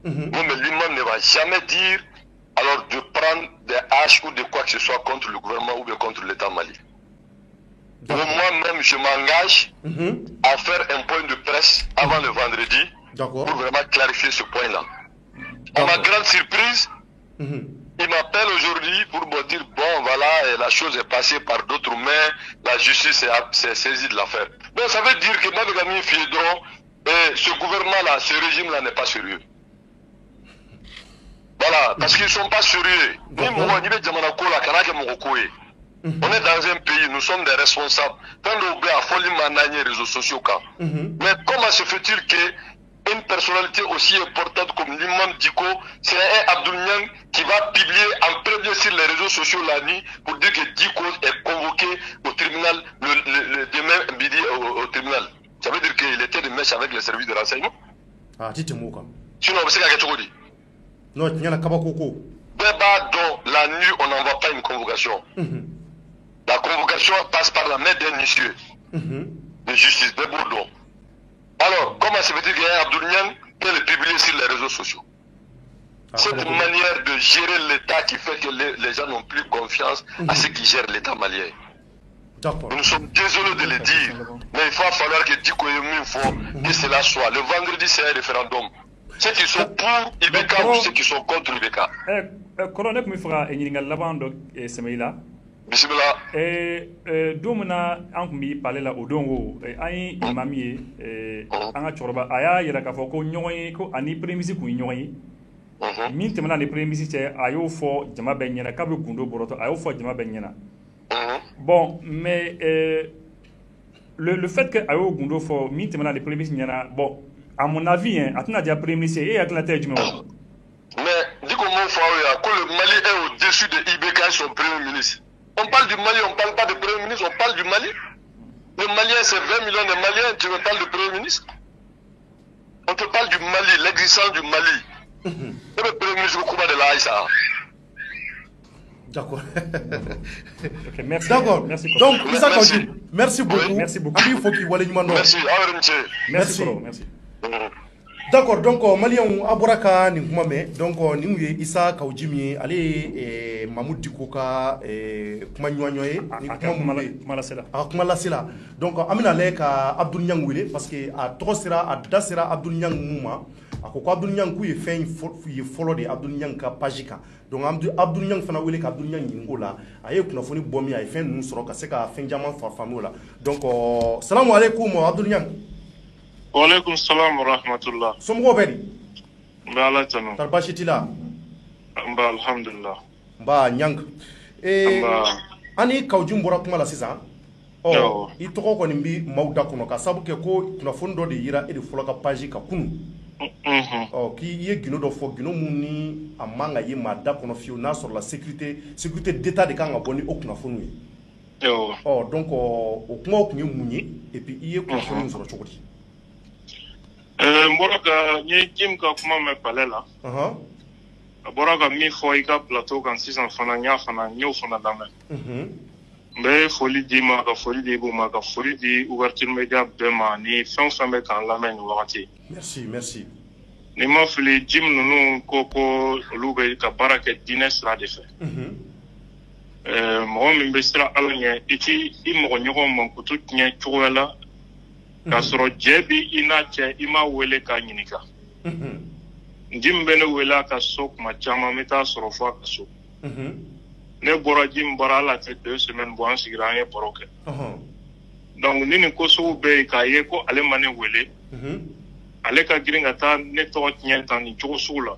Non, mais l'imam ne va jamais dire alors de prendre des haches ou de quoi que ce soit contre le gouvernement ou bien contre l'État mali. Moi-même, je m'engage à faire un point de presse avant le vendredi pour vraiment clarifier ce point-là. À ma grande surprise, il m'appelle aujourd'hui pour me dire bon voilà, la chose est passée par d'autres mains, la justice s'est saisie de l'affaire. Donc ça veut dire que Mabegami Fiedron, ce gouvernement-là, ce régime-là n'est pas sérieux. Voilà, parce qu'ils ne sont pas sérieux. On est dans un pays, nous sommes des responsables. Réseaux sociaux. Mais comment se fait-il que une personnalité aussi importante comme l'imam Diko, c'est un Abdoul Niang qui va publier en premier sur les réseaux sociaux la nuit pour dire que Diko est convoqué au tribunal le demain midi au tribunal. Ça veut dire qu'il était de mèche avec les services de renseignement. Ah, dites-moi quoi. Sinon, c'est quelque chose. Non, il y a un kabakoko. Donc, la nuit, on n'envoie pas une convocation. La convocation passe par la main d'un monsieur de justice, de Bourdon. Alors, comment se fait-il qu'il y a Abdoul Niang qui le publie sur les réseaux sociaux? Cette manière de gérer l'État qui fait que les gens n'ont plus confiance à ceux qui gèrent l'État malien. Nous sommes désolés de le dire, mais il va falloir que Diko Yemi que cela soit. Le vendredi, c'est un référendum. Ceux qui sont pour Ibeka ou ceux qui sont contre Ibeka. Colonel Mifra et Ningal Lavando et Semeila. Domina Ankmi parler là au Dongo, Aïe Mamie, Anga Chorba, Aya Yakafoko, Nyoy, Ani Premisi Kunyoy. Mintemana les prémices, Ayo for Jama Benyana, Kabu Kundo Boroto, Ayo for Jama Benyana. Bon, mais le fait que Ayo Kundo for Mintemana les prémices, bon, à mon avis, Atna déjà prémices et à la tête du monde. Mais, dis comment le Mali est au-dessus de Ibeka, son premier ministre. On parle du Mali, on ne parle pas de Premier ministre, on parle du Mali. Le Malien, c'est 20 millions de Maliens, tu me parles de Premier ministre. On te parle du Mali, l'existence du Mali. Et le Premier ministre, Kouba de l'Aïssa. D'accord. Okay, merci. D'accord. Merci. Donc, Isaac Audi, merci beaucoup. Oui, merci beaucoup. Il faut qu'il voit les numéros. Merci. Merci. D'accord, donc Malien Aboraka Nimame, donc Nimue Issa Kaujimi, allez Mahmoud Dikoka, Kumanyoye, Akumalasela. Donc Amina Leka Abdoul Niang Wile, parce que à Trosera, à Dasera Abdoul Niang Mouma, à Koko Abdoul Niang Kou fait une follow de Abdoul Niang Pajika. Donc Abdoul Niang Fana Wile Abdoul Niang Ngola, aye Kunafoni Bomi a fait nous sera Kaseka Fenjaman Farfamola. Donc salam alaikum Abdoul Niang. Wa alaikum salam wa rahmatullah. Somgo beri. Mba ala tano. Tarbashitila. Mba alhamdulillah. Mba nyang. Ani kaujum bora kuma la sisan. Oh, I toko ko nimbi mawda kuno ka sabu ke ko kuna fondo de yira e de folo ka page ka kunu. Oh, ki ye gino do fo gino muni amanga ye mada kono fiu na sur la sécurité d'état de kanga boni o kuna fonu. Oh, donc o kuma o kunye munye et puis iye kuna fonu sur chokoti. Mboroka nye jim ka kuma me pale la. Mboroka mi fo ika plateau kan 6 fana nya fana nyo fana dame. Mbe foli di ma ka foli di bu ma ka foli di ouverture média bema ni fon femme kan la men wakati. Merci. Ni ma foli jim nunu koko lube ka baraka dines la defe. Mo mi be sira alanya iti i mo nyogo mon kutu nya chuwala k'a sɔrɔ jɛ bi i n'a cɛ i ma wele k'a ɲininka jim bɛ ne wele a ka so kuma caman n bɛ taa sɔrɔ fo a ka so ne bɔra jim bɔra ala tɛ 2 semaines bɔ an sigira an ye baro kɛ donc ni nin ko sugu bɛɛ ye k'a ye ko ale ma ne wele ale ka girin ka taa ne tɔgɔ tiɲɛ tan nin cogo sugu la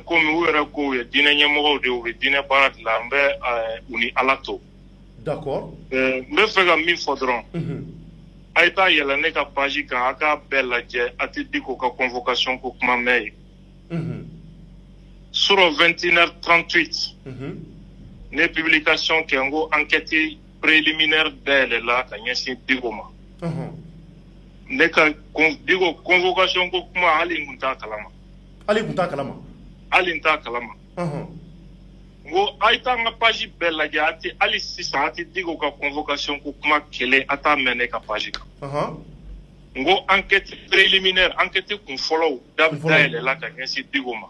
komi u yɛrɛ ko u ye diinɛ ɲɛmɔgɔw de u bɛ diinɛ baara de la n bɛ u ni ala to d'accord n bɛ fɛ ka min fɔ dɔrɔn a ye taa yɛlɛ ne ka page kan a k'a bɛɛ lajɛ a tɛ di k'o ka convocation ko kuma mɛn ye sur 21h38 ne publication kɛ n ko enquête préliminaire dayɛlɛ la ka ɲɛsin Diko ma ne ka Diko convocation ko kuma hali n kun t'a kalama hali kun t'a kalama hali n t'a kalama n ko a ye taa n ka page bɛɛ lajɛ a tɛ hali sisan a tɛ Diko ka convocation ko kuma kelen a t'a mɛn ne ka page kan n ko enquête préliminaire enquête kun fɔlɔw dayɛlɛ la ka ɲɛsin Diko ma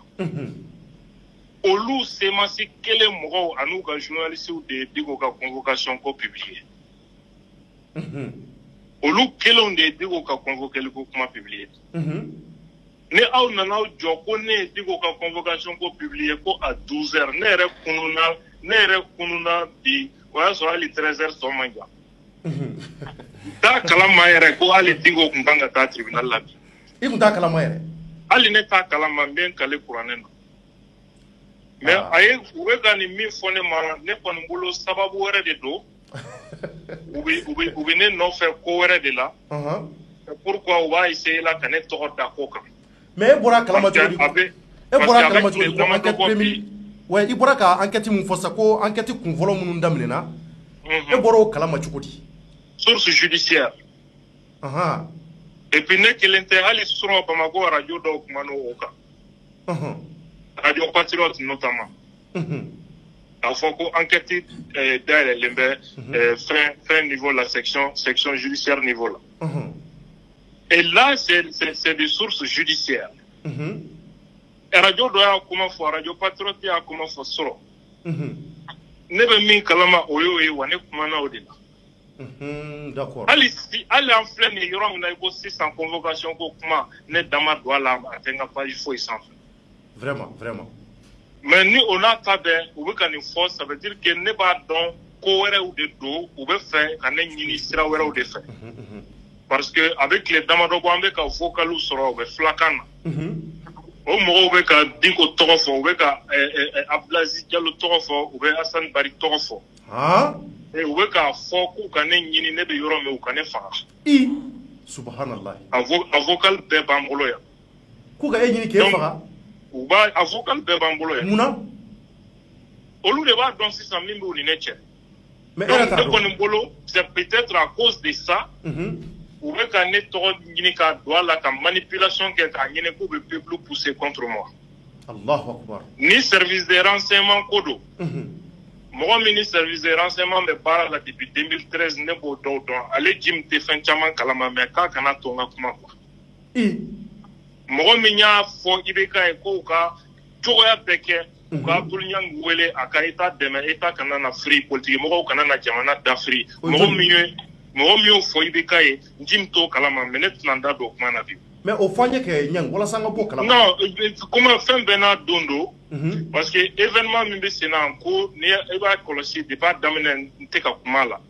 olu semasi kelen mɔgɔw an'u ka journalistes de ye Diko ka convocation ko publier olu kelenw de ye Diko ka convoquer ko kuma publier ne aw nana aw jɔ ko ne ye Diko ka convocation ko publier ko à 12h ne yɛrɛ kununa bi o y'a sɔrɔ hali 13h tɔ man jan t'a kalama yɛrɛ ko hali Diko kun kan ka taa tribunal la bi i kun t'a kalama yɛrɛ hali ne t'a kalama n bɛ n kale kuranɛ na mais a ye u bɛ ka nin min fɔ ne ma ne kɔni bolo sababu wɛrɛ de don u bɛ ne nɔfɛ ko wɛrɛ de la pourquoi u b'a essayer la ka ne tɔgɔ da ko kan mais e bɔra kalama cogo di e bɔra kalama cogo di ko enquête préliminaire ouais i bɔra ka enquête mun fɔ sa ko enquête kun fɔlɔ minnu daminɛna e bɔra o kalama cogo di source judiciaire et puis ne kelen tɛ hali sɔrɔ Bamako radio dɔw kumana o kan Radio Patriote notamment. Il faut qu'enquête dayɛlɛlen bɛ fin niveau la section judiciaire niveau là. Et là c'est des sources judiciaires. Radio dɔ y'a kuma fɔ Radio Patriote y'a kuma fɔ sɔrɔ. Ne bɛ min kalama o y'o ye wa ne kumana o de la. D'accord. Hali an filɛ nin yɔrɔ min na i ko sisan convocation ko kuma ne dama don a la a tɛ n ka page foyi sanfɛ. Vraiment. Mais ni on a ta bɛn u bɛ ka nin fɔ ça veut dire que ne b'a dɔn ko wɛrɛw de don u bɛ fɛ ka ne ɲini sira wɛrɛw de fɛ parce que a bɛ tile damadɔ bɔ an bɛ ka vocaliw sɔrɔ u bɛ filakan na o mɔgɔw bɛ ka Diko tɔgɔ fɔ u bɛ ka Abdulaziz Jalo tɔgɔ fɔ u bɛ Hassan Bari tɔgɔ fɔ u bɛ k'a fɔ k'u ka ne ɲini ne bɛ yɔrɔ min u ka ne faga subhanallah a vocal bɛɛ b'an bolo yan k'u ka e ɲini k'e faga u b'a a vocal bɛɛ b'an bolo yan munna olu de b'a dɔn sisan min b'u ni ne cɛ mais donc ne kɔni bolo c'est peut-être à cause de ça u bɛ ka ne tɔgɔ ɲini k'a don a la ka manipulation kɛ k'a ɲini k'u bɛ peuple pousser contre moi Allahu akbar ni service de renseignement ko don mɔgɔ min ni service de renseignement bɛ baara la depuis 2013 ne b'o dɔw dɔn ale Jim tɛ fɛn caman kalama mais k'a kana to n ka kuma quoi mɔgɔ min y'a fɔ IBK ye ko u ka cogoya bɛɛ kɛ u ka Abdul Niang wele a ka État dɛmɛ État kana na firi politique mɔgɔw kana na jamana dafiri mɔgɔ min y'o fɔ IBK ye Jim t'o kalama mais ne tɛna n da don o kuma na bi mais o fɔ an ye kɛ Niang walasa an ka bɔ kalama non comment fɛn bɛɛ n'a don don parce que événement min bɛ sen na ko ni e b'a kɔlɔsi depuis a daminɛ n tɛ ka kuma la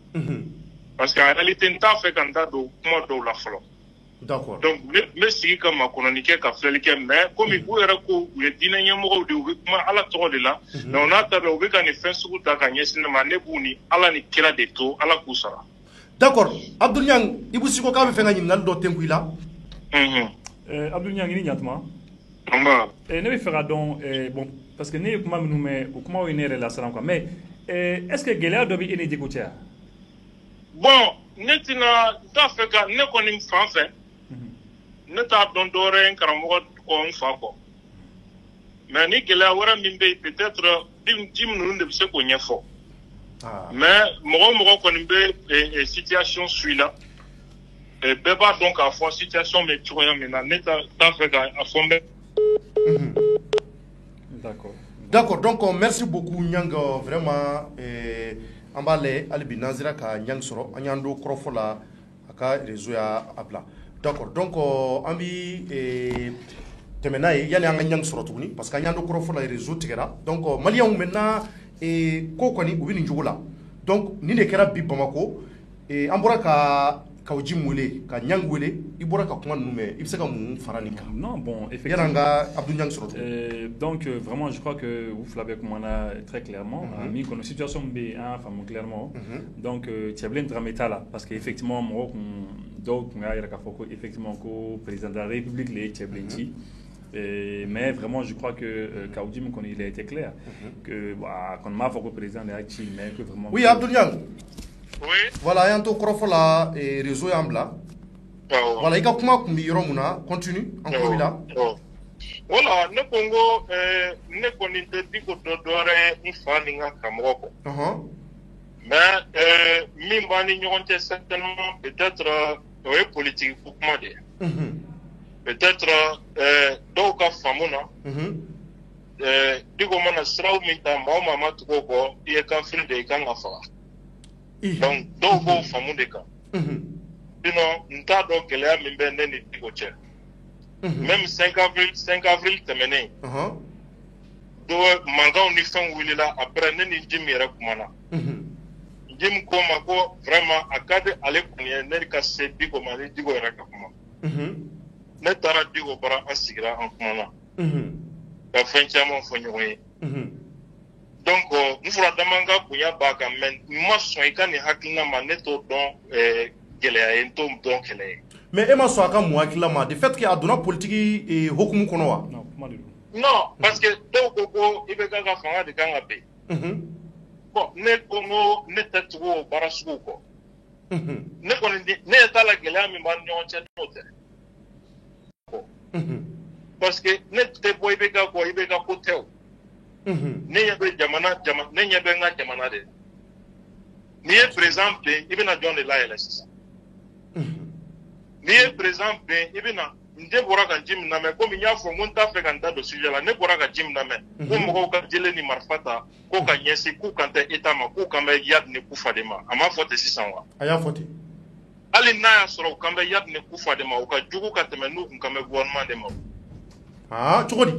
parce que en réalité n t'a fɛ ka n da don kuma dɔw la fɔlɔ d'accord donc n bɛ sigi ka makɔnɔni kɛ ka filɛli kɛ mais komi u yɛrɛ ko u ye diinɛ ɲɛmɔgɔw de u bɛ kuma Ala tɔgɔ de la donc n'a ta bɛn u bɛ ka nin fɛn sugu ta ka ɲɛsin ne ma ne b'u ni Ala ni kira de to Ala k'u sara d'accord Abdul Niang Ibou Siko k'a bɛ fɛ ka ɲininkali dɔ tɛnku i la Abdul Niang i ni ɲatuma ne bɛ fɛ ka dɔn bon parce que ne ye kuma minnu mɛn o kumaw ye ne yɛrɛ lasiran quoi mais est-ce que gɛlɛya dɔ bɛ e ni Diko cɛ wa bon ne tɛna n t'a fɛ ka ne kɔni fan fɛ ne t'a dɔn dɔwɛrɛ ye n karamɔgɔ kɔ n fa kɔ mais ni gɛlɛya wɛrɛ min bɛ yen peut-être Jim ninnu de bɛ se k'o ɲɛfɔ mais mɔgɔ o mɔgɔ kɔni bɛ situation suit la bɛɛ b'a dɔn k'a fɔ situation bɛ cogoya min na ne t'a fɛ k'a fɔ n bɛ. D'accord donc merci beaucoup Niang vraiment an b'a lajɛ hali bi n'an sera ka Niang sɔrɔ an y'an don kɔrɔfɔ la a ka réseau y'a bila d'accord donc an bi tɛmɛ n'a ye yani an ka ɲangi sɔrɔ tuguni parce que an y'an do kɔrɔ fɔlɔ réseau tigɛra donc maliyɛnw maintenant ko kɔni u bɛ nin cogo la donc nin de kɛra bi Bamako an bɔra ka Kaouji wele ka ɲangi wele i bɔra ka kuma ninnu mɛn i bɛ se ka mun fara nin kan non bon effectivement yani an ka Abdou Ɲangi sɔrɔ donc vraiment je crois que vous l'avez commandé très clairement min kɔnɔ situation bɛ an faamu clairement donc Tchèblin Dramé t'a la parce que effectivement mɔgɔw kun dɔw kun y'a yɛrɛ k'a fɔ ko effectivement ko président de la République le ye Tchèblin ci mais vraiment je crois que Kaouji il a été clair que qu'on m'a fait que président de la ci mais que vraiment oui Abdou Ɲangi Oui. voilà y'an to kɔrɔ fɔlɔ réseau y'an bila voilà i ka kuma kun bi yɔrɔ mun na continue an ko bila voilà ne ko n ko ne kɔni tɛ di ko dɔ wɛrɛ n fa ni n ka karamɔgɔ kɔ mais min b'an ni ɲɔgɔn cɛ certainement peut-être o ye politique ko kuma de ye peut-être dɔw ka faamu na diko mana siraw min ta maa o maa ma tugu o kɔ i ye kafiri de ye i kan ka faga donc dɔw b'o faamu de kan sinon n t'a dɔn gɛlɛya min bɛ ne ni diko cɛ même 5 avril tɛmɛnen mankanw ni fɛnw wulila après ne ni Jim yɛrɛ kumana Jim ko ma ko vraiment a ka di ale kɔni ye ne ka se Diko ma ni Diko yɛrɛ ka kuma ne taara Diko bara an sigira an kumana ka fɛn caman fɔ ɲɔgɔn ye donc n fura dama ka bonya b'a kan mais n ma sɔn i ka nin hakilina ma ne t'o dɔn gɛlɛya ye n t'o dɔn kɛlɛ ye mais e ma sɔn a ka mun hakilila ma de fait que a donna politique hokumu kɔnɔ wa non parce que dɔw ko i bɛ ka fanga de kan ka ben bon ne ko n ko ne tɛ tugu o baara sugu kɔ ne kɔni ne ye t'a la gɛlɛya min b'an ni ɲɔgɔn cɛ n'o tɛ parce que ne tɛ bɔ i bɛ ka kɔ i bɛ ka ko tɛ o ne ɲɛ bɛ ne ɲɛ bɛ n ka jamana de n'i ye président ben i bɛna jɔn de layɛlɛ sisan n'i ye président ben i bɛna n den bɔra ka ji min lamɛn komi n y'a fɔ n ko n t'a fɛ ka n da don sujet la ne bɔra ka ji min lamɛn ko mɔgɔw ka jele ni marifa ta ko ka ɲɛsin k'u kan tɛ État ma k'u kan bɛ Yad ni Kufa de ma a m'a fɔ ten sisan wa a y'a fɔ ten hali n'a y'a sɔrɔ u kan bɛ Yad ni Kufa de ma u ka jugu ka tɛmɛ n'u kun kan bɛ gouvernement de ma cogo di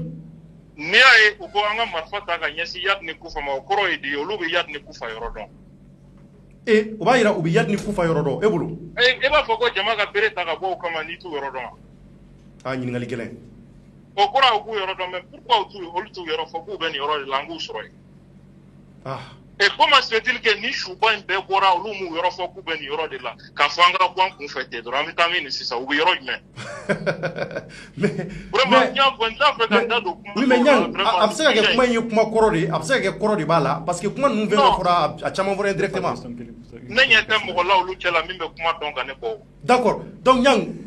n'i y'a ye u ko an ka marifa ta ka ɲɛsin Yad ni Kufa ma o kɔrɔ ye di olu bɛ Yad ni Kufa yɔrɔ dɔn o b'a yira u bɛ Yad ni Kufa yɔrɔ dɔn e bolo e b'a fɔ ko jama ka bere ta ka bɔ o kama n'i t'u yɔrɔ dɔn wa ɲininkali gɛlɛn o kɔrɔ u k'u yɔrɔ dɔn mais pourquoi olu t'u yɔrɔ fɔ k'u bɛ nin yɔrɔ de la an k'u sɔrɔ yen et comment se fait-il que ni suba in bɛɛ bɔra olu m'u yɔrɔ fɔ k'u bɛ nin yɔrɔ de la k'a fɔ an ka bɔ an kun fɛ ten dɔrɔn an bɛ taa min sisan u bɛ yɔrɔ jumɛn vraiment n y'a fɔ n t'a fɛ ka n da don kuma mais a bɛ se ka kɛ kuma in ye kuma kɔrɔ de a bɛ se ka kɛ kɔrɔ de b'a la parce que kuma ninnu fɛn fɛn fɔra a caman fɔra indirectement ne ɲɛ tɛ mɔgɔ la olu cɛ la min bɛ kuma dɔn ka ne bɔ d'accord donc Ɲangi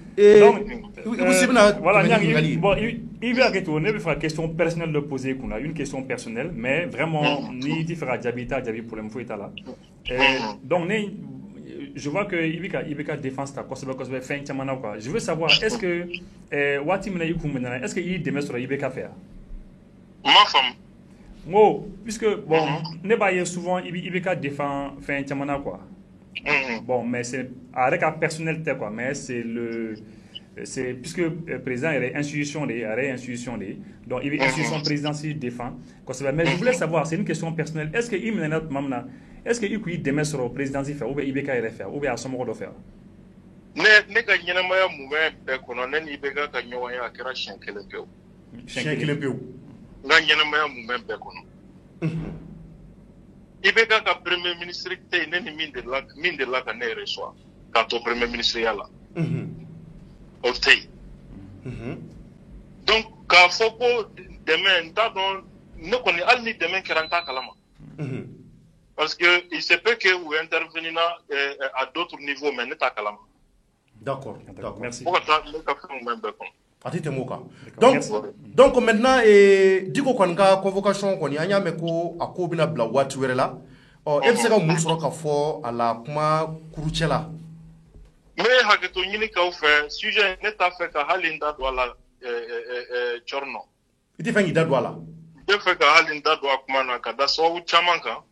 voilà, bon, il va arrêter. On ne faire question personnelle de poser qu'on a une question personnelle, mais vraiment ni différents j'habite problème faut être là. Donc je vois que Ibeka défense ta cause fin chamana quoi. Je veux savoir est-ce que Wati mena yuku maintenant est-ce que il demeure sur Ibeka faire? Ma femme. Moi puisque bon ne pas souvent Ibeka défend fin chamana quoi. Bon mais c'est avec un personnel quoi mais c'est puisque le président est institution donc il est institution présidentielle défend mais je voulais savoir c'est une question personnelle est-ce que est-ce que il demeure sur le président ou bien IBK faire ou bien à son mot de faire ne ka ɲɛnamaya mun bɛ bɛɛ kɔnɔ ne ni IBK ka ɲɔgɔnya a kɛra siɲɛ kelen pewu n ka ɲɛnamaya mun bɛ bɛɛ kɔnɔ IBK ka premier ministre tɛ yen ne ni min delila ka ne reçoit k'a to premier ministre ya la o tɛ yen donc k'a fɔ ko dɛmɛ n t'a dɔn ne kɔni hali ni dɛmɛ kɛra n t'a kalama parce que il se peut que vous intervenez à d'autres niveaux mais ne t'a kalama d'accord merci fo ka taa ne ka fɛnw bɛ bɛɛ kɔnɔ a tɛ tɛmɛ o kan donc maintenant Diko kɔni ka convocation kɔni an y'a mɛn ko a ko bɛna bila waati wɛrɛ la e bɛ se ka mun sɔrɔ ka fɔ a la kuma kurucɛ la n bɛ hakɛto ɲini k'aw fɛ sujet ne t'a fɛ ka hali n da don a la Cɔrɔnɔ i tɛ fɛ k'i da don a la n tɛ fɛ ka hali n da don a kuma na ka da sababu caman kan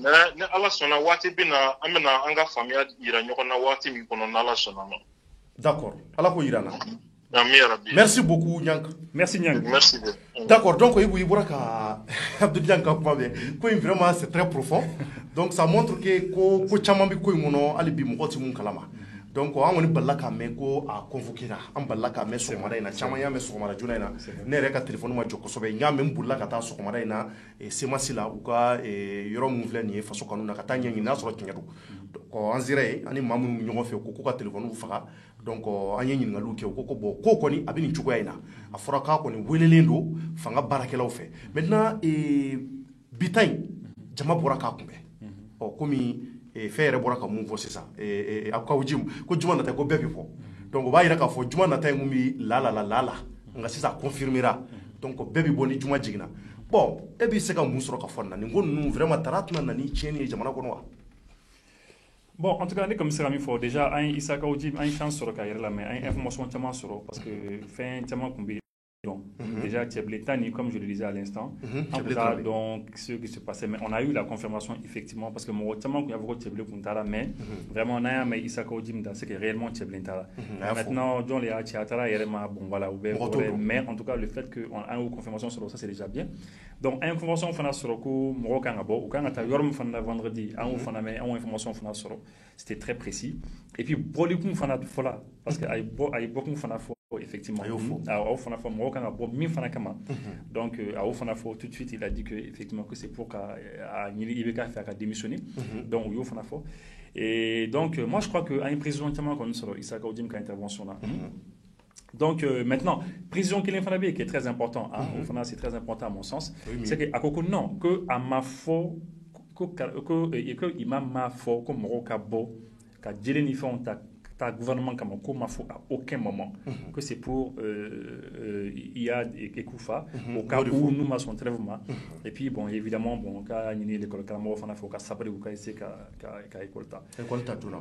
mais ni ala sɔnna waati bɛ na an bɛna an ka faamuya yira ɲɔgɔn na waati min kɔnɔ n'ala sɔnna ma. D'accord, ala ko yira na. Merci beaucoup Nyank. Merci Nyank. Merci. D'accord, donc il bora ka Abdou Nyank kuma be ko vraiment c'est très profond. Donc ça montre que ko chama bi ko ngono ali bi mo mun kalama. Donc an woni balla ka me ko a convoquer na an balla ka me so mara ina chama ya me so mara juna ina ne re ka téléphone ma joko so be nya me bulla ka ta so mara ina e semasila u ka yoro mun vle ni faso kanu na ka ta nyi na so tinyadu. Ko an zire ani mamu nyongo fe ko ka téléphone u faga. Donc an ye ɲininkaliw kɛ ko bon ko kɔni a bɛ nin cogoya in na a fɔra k'a kɔni welelen don fanga baarakɛlaw fɛ maintenant bi ta in jama bɔra k'a kunbɛn komi fɛn yɛrɛ bɔra ka mun fɔ sisan a ko jim ko juma nata ko bɛɛ bɛ fɔ donc o b'a yira k'a fɔ juma nata in mun bɛ lala nka sisan a confirmera donc bɛɛ bɛ bɔ ni juma jiginna bon e b'i se ka mun sɔrɔ ka fɔ nin na nin ko ninnu vraiment tara tɛna na ni tiɲɛni ye jamana kɔnɔ wa. Bon, en tout cas, comme c'est faut déjà un Isaka Oji, un chance sur le carrière là, mais un information tellement sur parce que fin tellement combien donc déjà Tchebletani comme je le disais à l'instant, donc ce qui se passait, mais on a eu la confirmation effectivement parce que moi tellement qu'il y avait Tcheblet Kuntara, mais vraiment on a mais Isaka Oji c'est que réellement Tchebletara. Maintenant dans les Tchatara il bon voilà mais en tout cas le fait que on a eu confirmation sur ça c'est déjà bien. Donc information fana sur ko mo kan abo ou kan ata yorum fana vendredi an fana mais en information fana sur c'était très précis et puis bolikum fana fola parce que ay beaucoup fana fo effectivement au fana fo mo kan abo mi fana kama donc au fana fo tout de suite il a dit que effectivement que c'est pour qu'à Ibeka faire qu'à démissionner donc au fana fo et donc moi je crois que un président tellement comme sur Isaka Odim ka intervention là. Donc maintenant, précision qu'il y qui est très important, c'est très important à mon sens, c'est que à Koko non, que à ma foi, que imam ma foi, comme Morocabo, qu'à Djeleni fait ta gouvernement comme ma foi à aucun moment, que c'est pour Iyad et Koufa, au cas où nous m'assons très vraiment. Et puis bon, évidemment, bon, quand il y a l'école Kalamo, on a fait au cas sabré ou cas ici qu'à écolta.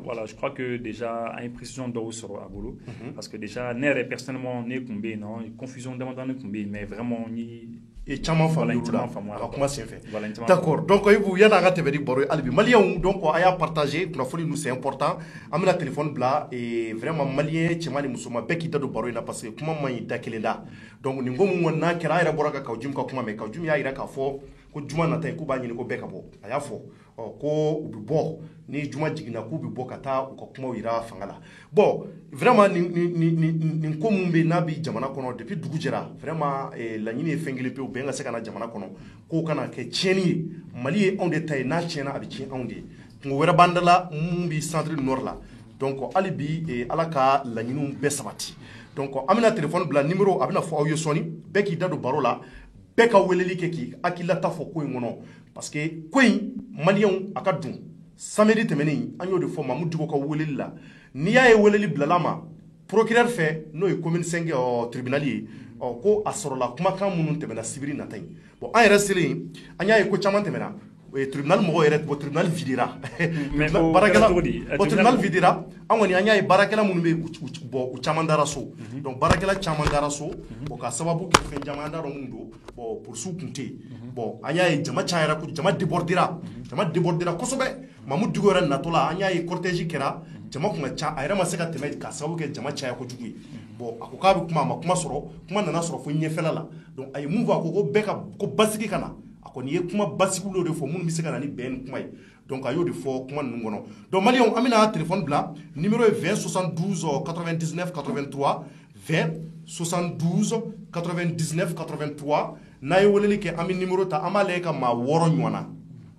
Voilà, je crois que déjà une précision d'eau sur Abolo, parce que déjà n'est personnellement n'est combien non, confusion demandant ne combien, mais vraiment ni et chama famille là comment c'est fait d'accord donc il y a un gâteau de boro albi malien donc on a partagé la folie nous c'est important amena téléphone bla et vraiment malien chama ni musuma beki da do boro na parce que comment man da kelenda donc ni ngomu wonna kira ira boro ka kawjum ka kuma me kawjum ya ira ka fo ko juma na tay ko ba ni ko beka bo aya fo ko ubi bo ni juma jigina ko ubi bo kata ko kuma ira fangala bon vraiment ni ko mumbe nabi jamana kono depuis dugujera vraiment la nyini fengele pe benga seka na jamana kono ko kana ke tieni mali on de tay na tiena abi tien on de ngo wera bandala mumbi centre nord la donc alibi et alaka la nyinu besabati donc amina téléphone bla numéro abina fo ayo soni beki dado barola beka weleli keki akila tafo ko ngono parce que koy malien akadun samedi temeni anyo de fo mamudu ko weleli la ni ya weleli blalama procureur fait no e commune 5 au tribunal yi ko asorola kuma kan munun temena sibiri natay bon en reseli anya e ko chama temena e tribunal mo yere bo tribunal vidira barakala bo tribunal vidira angoni anya e barakala munun be bo chama daraso donc barakala chama daraso bo ka sababu ke fen jama daro mundo bo pour sou kunte bon anya e jama chaira ku jama debordira kosobe mamud dugora natola anya e cortège kera jama kuma cha ayra masaka teme ka sababu ke jama chaya ko jugu bon akoka bi kuma soro kuma nana soro fo nyefela la donc ay move ko beka ko basiki kana akoni ye kuma basiku lo de fo mun mi se kana ni ben kuma donc ayo de fo kuma ngono donc malion amina téléphone bla numéro est 20 72 99 83 20 72 99 83 na yewoleli ke ami numéro ta amale ka ma woro nyona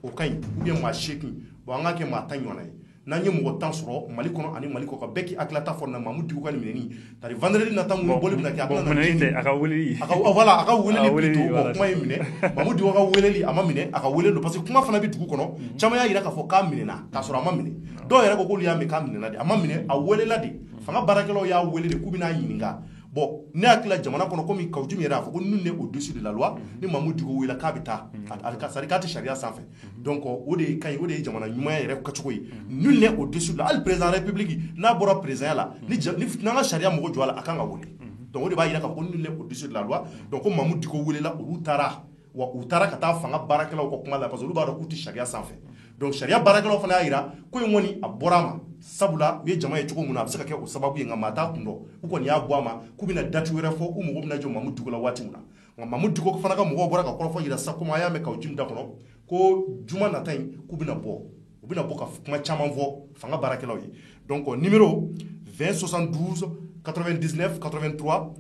o kay ou bien ma sheki bo anga ke ma tanyona na nye mo tan soro mali kono ani mali ko ka beki aklata fo na mamudu ko ni mineni tari vendredi na tan mo boli na ki akla na aka weleli voilà aka weleli plutôt ko kuma yimine mamudu ko ka weleli ama mine aka weleli parce que kuma fana bi dugu kono chama ya ira ka fo ka minena ka soro ama mine do yere ko ko ya me ka minena de ama mine a welela de fanga barakelo ya weleli kubina yininga bon ne akila jamana kono komi kawjumi yera fo ko nunne au-dessus de la loi ni mamudu ko wela kabita alka sarikati sharia sanfé donc o de kay o de jamana nyuma yere ko kachukoy nunne au-dessus de la al président république na bora président la ni na sharia mo jwala akanga wole donc o de ba yira ko nunne au-dessus de la loi donc ko mamudu ko wela olu tara wa utara kata fanga barakela ko kuma la parce que olu ba do kuti sharia sanfé donc sariya baarakɛlaw fana y'a yira ko in kɔni a bɔra a ma sabula u ye jama ye cogo min na a bɛ se ka kɛ o sababu ye nka maa t'a kun dɔn u kɔni y'a bɔ a ma k'u bɛna date wɛrɛ fɔ u mago bɛna jɔ Mamudu Diko la waati min na nka Mamudu Diko fana ka mɔgɔw bɔra ka kɔrɔfɔ yira sa komi a y'a mɛn Kawujim da kɔnɔ ko juma nata in k'u bɛna bɔ u bɛna bɔ ka kuma caman fɔ fanga baarakɛlaw ye donc numéro 20 72 99 83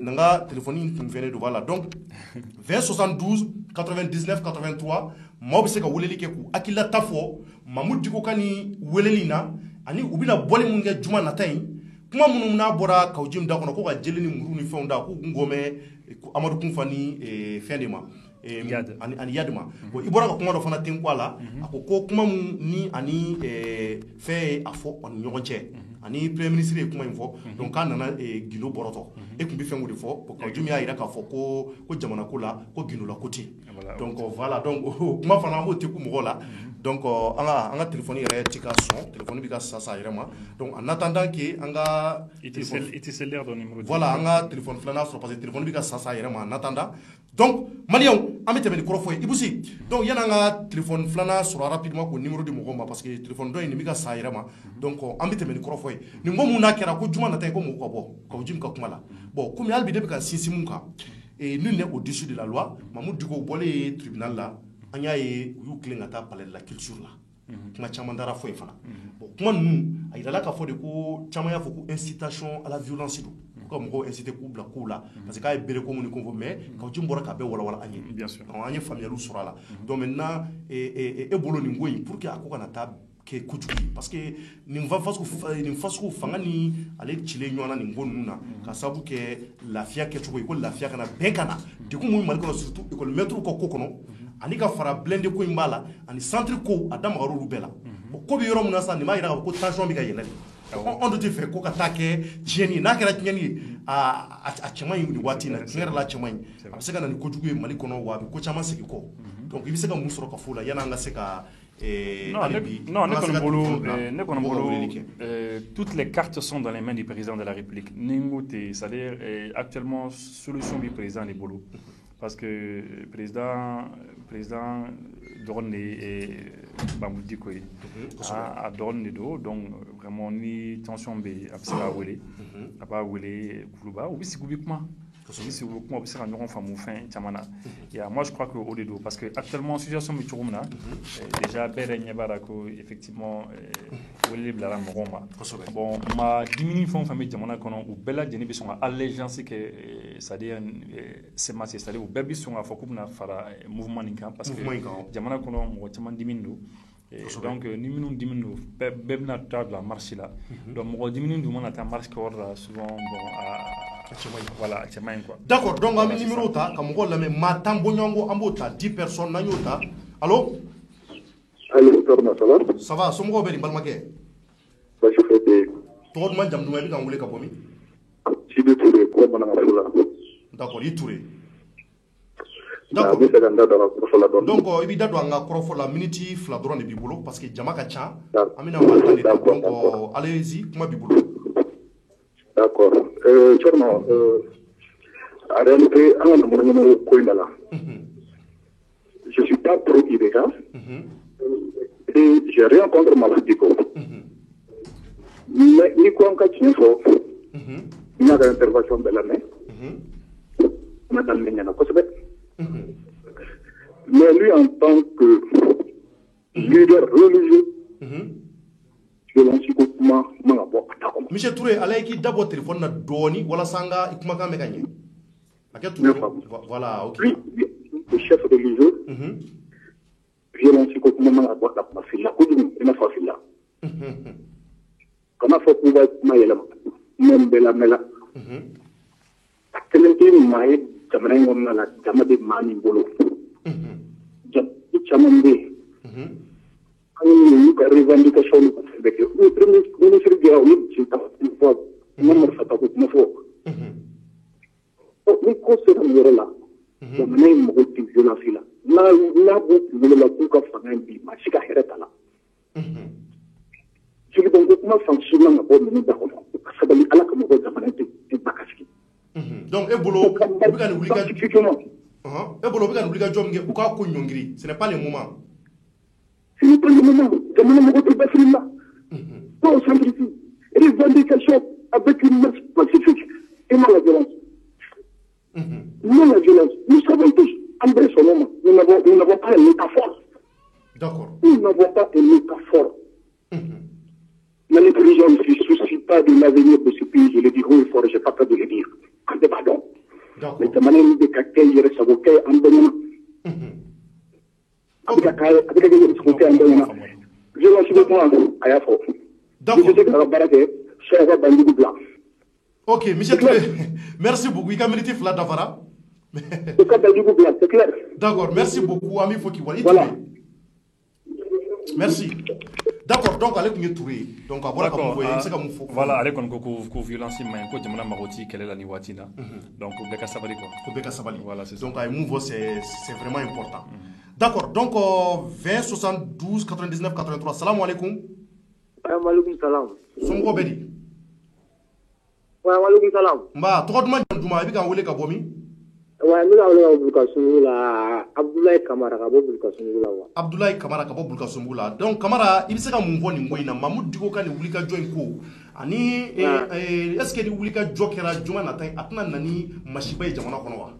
nanga téléphone tun fɛnnen don voilà donc 20 72 99 83 maaw bɛ se ka weleli kɛ k'u hakililata fɔ Mamudu Diko ka nin weleli na ani u bɛna bɔli min kɛ juma nata in kuma minnu n'a bɔra Kawujim da kɔnɔ ko ka jeli ni muru ni fɛnw da k'u ngɔmɛ Amadu Kunfa ni fɛn de ma ani Yadi ma bon i bɔra ka kuma dɔ fana ten ko a la a ko kuma min ni ani fɛn a fɔ ani ɲɔgɔn cɛ ani premier ministre ye kuma in fɔ donc k'a nana gindo bɔrɔtɔ e tun bɛ fɛn o de fɔ Kawujim y'a jira k'a fɔ ko jamana ko la ko gindola ko ten donc voilà donc kuma fana an b'o tɛ ku mɔgɔw la donc an ka téléphone yɛrɛ ti ka sɔn téléphone bɛ ka sa yɛrɛ ma donc en attendant que an ka voilà an ka téléphone filanan sɔrɔ parce que téléphone bɛ ka sa yɛrɛ ma en attendant donc maliyɛnw an bɛ tɛmɛ ni kɔrɔ fɔ ye Ibusi donc yan'an ka téléphone filanan sɔrɔ rapidement k'o numéro di mɔgɔw ma parce que téléphone dɔ in nin bɛ ka sa yɛrɛ ma donc an bɛ tɛmɛ ni kɔrɔ fɔ ye nin ko mun n'a kɛra ko juma nata ye ko mɔgɔw ka bɔ Kawujim ka kuma la bon komi hali bi ne bɛ ka sinsin mun kan nul n'est au-dessus de la loi Mamudu Diko bɔlen tribunal la an y'a ye u y'u tilen ka taa palais de la culture la kuma caman dara fɔ yen fana bon kuma ninnu a yirala k'a fɔ de ko caman y'a fɔ ko incitation à la violence don u ka mɔgɔw inciter k'u bila kow la parce que k'a ye bere ko mun ni ko fɔ mais Kawujim bɔra k'a bɛɛ walawala an ye an ye faamuyaliw sɔrɔ a la donc maintenant e bolo nin ko in pour que a ko kana taa kɛ kojugu ye parce que nin fasugu fanga ni ale cilen ɲɔgɔn na nin ko ninnu na ka sababu kɛ lafiya kɛcogo ye ko lafiya kana bɛn kana degun mun Mali kɔnɔ surtout école maître ka ko kɔnɔ ani ka fara blende ko in b'a la ani centre ko a da magar'olu bɛɛ la bon ko bɛ yɔrɔ min na sisan nin b'a yira k'a fɔ ko tension bɛ ka yɛlɛ de anw dun tɛ fɛ ko ka taa kɛ tiɲɛni ye n'a kɛra tiɲɛni ye a cɛ man ɲi nin waati in na tiɲɛ yɛrɛ la cɛ man ɲi a bɛ se ka na ni kojugu ye Mali kɔnɔ wa a bɛ ko caman segin kɔ donc i bɛ se ka mun sɔrɔ ka fɔ la yan'an ka se ka non, toutes les cartes sont dans les mains du président de la République. C'est-à-dire, actuellement, solution du président est boulot. Parce que le président donne Mamudu Diko a donné dos, donc vraiment, ni tension B, a pas wele Koulouba, ou bien c'est publiquement. Moi, je crois qu'au lieu parce que actuellement, la situation est déjà effectivement, bon, ma diminution famille ou bella sont allégeance c'est-à-dire c'est-à-dire ou baby sont à mouvement parce que jamana kono mo chama diminu donc ni minnu diminu bɛɛ bɛna taa la marche là donc mɔgɔ diminu dun mana taa marche kɛ la souvent bon voilà cɛ man ɲi quoi d'accord donc an bɛ numéro ta ka mɔgɔw lamɛn maa tan bɔɲɔgɔnko an b'o ta 10 personnes n'an y'o ta allo ça va somɔgɔw bɛ nin balimakɛ baasi foyi tɛ yen tɔgɔ duman jamu duman i bɛ k'an wele ka bɔ min Sidi Touré ko Manakaso la d'accord i Touré d'accord donc i b'i da don an ka kɔrɔfɔ la minute fila dɔrɔn de b'i bolo parce que jama ka ca an bɛna maa tan de ta donc allez-y kuma b'i bolo d'accord Thierno en réalité an ka namunamunu ko in da la je suis pas pro IBK et j'ai rien contre Mamudu Diko mais ni ko an ka tiɲɛ fɔ n y'a ka intervention bɛɛ lamɛn n ma daminɛ ɲɛna kosɛbɛ mais lui en tant que leader religieux violence ko kuma man ka bɔ a ta kɔnɔ monsieur Touré ala k'i da bɔ téléphone na dɔɔni walasa an ka kumakan bɛ ka ɲɛ a kɛ Touré voilà ok lui le chef religieux violence ko kuma man ka bɔ a kuma fili la kojugu i n'a fɔ a fili la kana fɔ k'u b'a kuma yɛlɛma min bɛ lamɛn la a kelen tɛ maa ye jamana in kɔnɔna la jama bɛ maa min bolo jamu caman bɛ yen an y'u ka revendication ka fɛn bɛɛ kɛ u ye premier ministre jɔra u ye misi ta fɔ u ma marifa ta ko kuma fɔ ni ko sera nin yɔrɔ la jamana in mago tɛ violence la n'a b'u kunkolo la k'u ka fanga in bi maa si ka hɛrɛ t'a la jigi dɔn ko kuma fan si man ka bɔ ninnu da kɔnɔ u ka sabali ala ka mɔgɔ jamana tɛ ba ka sigi donc e bolo u bɛ ka nin wuli ka e bolo u bɛ ka nin wuli ka jɔ min kɛ u k'a ko ɲɔngiri ce n'est pas le moment Ce n'est pas le moment. Jamana Mogoto Bafilma. Non, simplifie. Revendication avec une marche pacifique et non la violence. Non la violence. Nous savons tous, André Soloma, nous n'avons pas un État fort. D'accord. Nous n'avons pas un État fort. Mais les dirigeants ne se soucient pas de l'avenir de ce pays. Je le dis haut et fort, je n'ai pas peur de le dire. En débattant. Mais de manière de kakay, il reste à vos kay en donnant. Avec la kay, avec la kay en donnant. Je l'en suis de moi, à la fois. D'accord. Je sais que la barade, c'est un bandit blanc. Ok, Michel Touré, merci beaucoup. Il y a mérité Fla Davara. C'est clair. D'accord, merci beaucoup, Ami Foki. Voilà. Merci. D'accord, donc allez vous Touré. Donc voilà, allez qu'on violence mais ko jamana magoti quelle est la niwatina. Donc beka sabali quoi. Beka sabali. Voilà, c'est ça. Donc c'est vraiment important. D'accord, donc 20 72 99 83. Salam alaikum. Wa alaikum salam. Songo bedi. Wa alaikum salam. Mba to duma duma bi kan wole ka bomi. Wa mi la wole bulka sungula Abdoulaye Kamara ka bo bulka sungula wa. Abdoulaye Kamara ka bo bulka sungula. Donc Kamara il se ka mun voni ngoina Mamoud Diko kan wulika join ko. Ani est-ce que ni wulika jokera juma na tan atna nani mashiba jamana kono wa.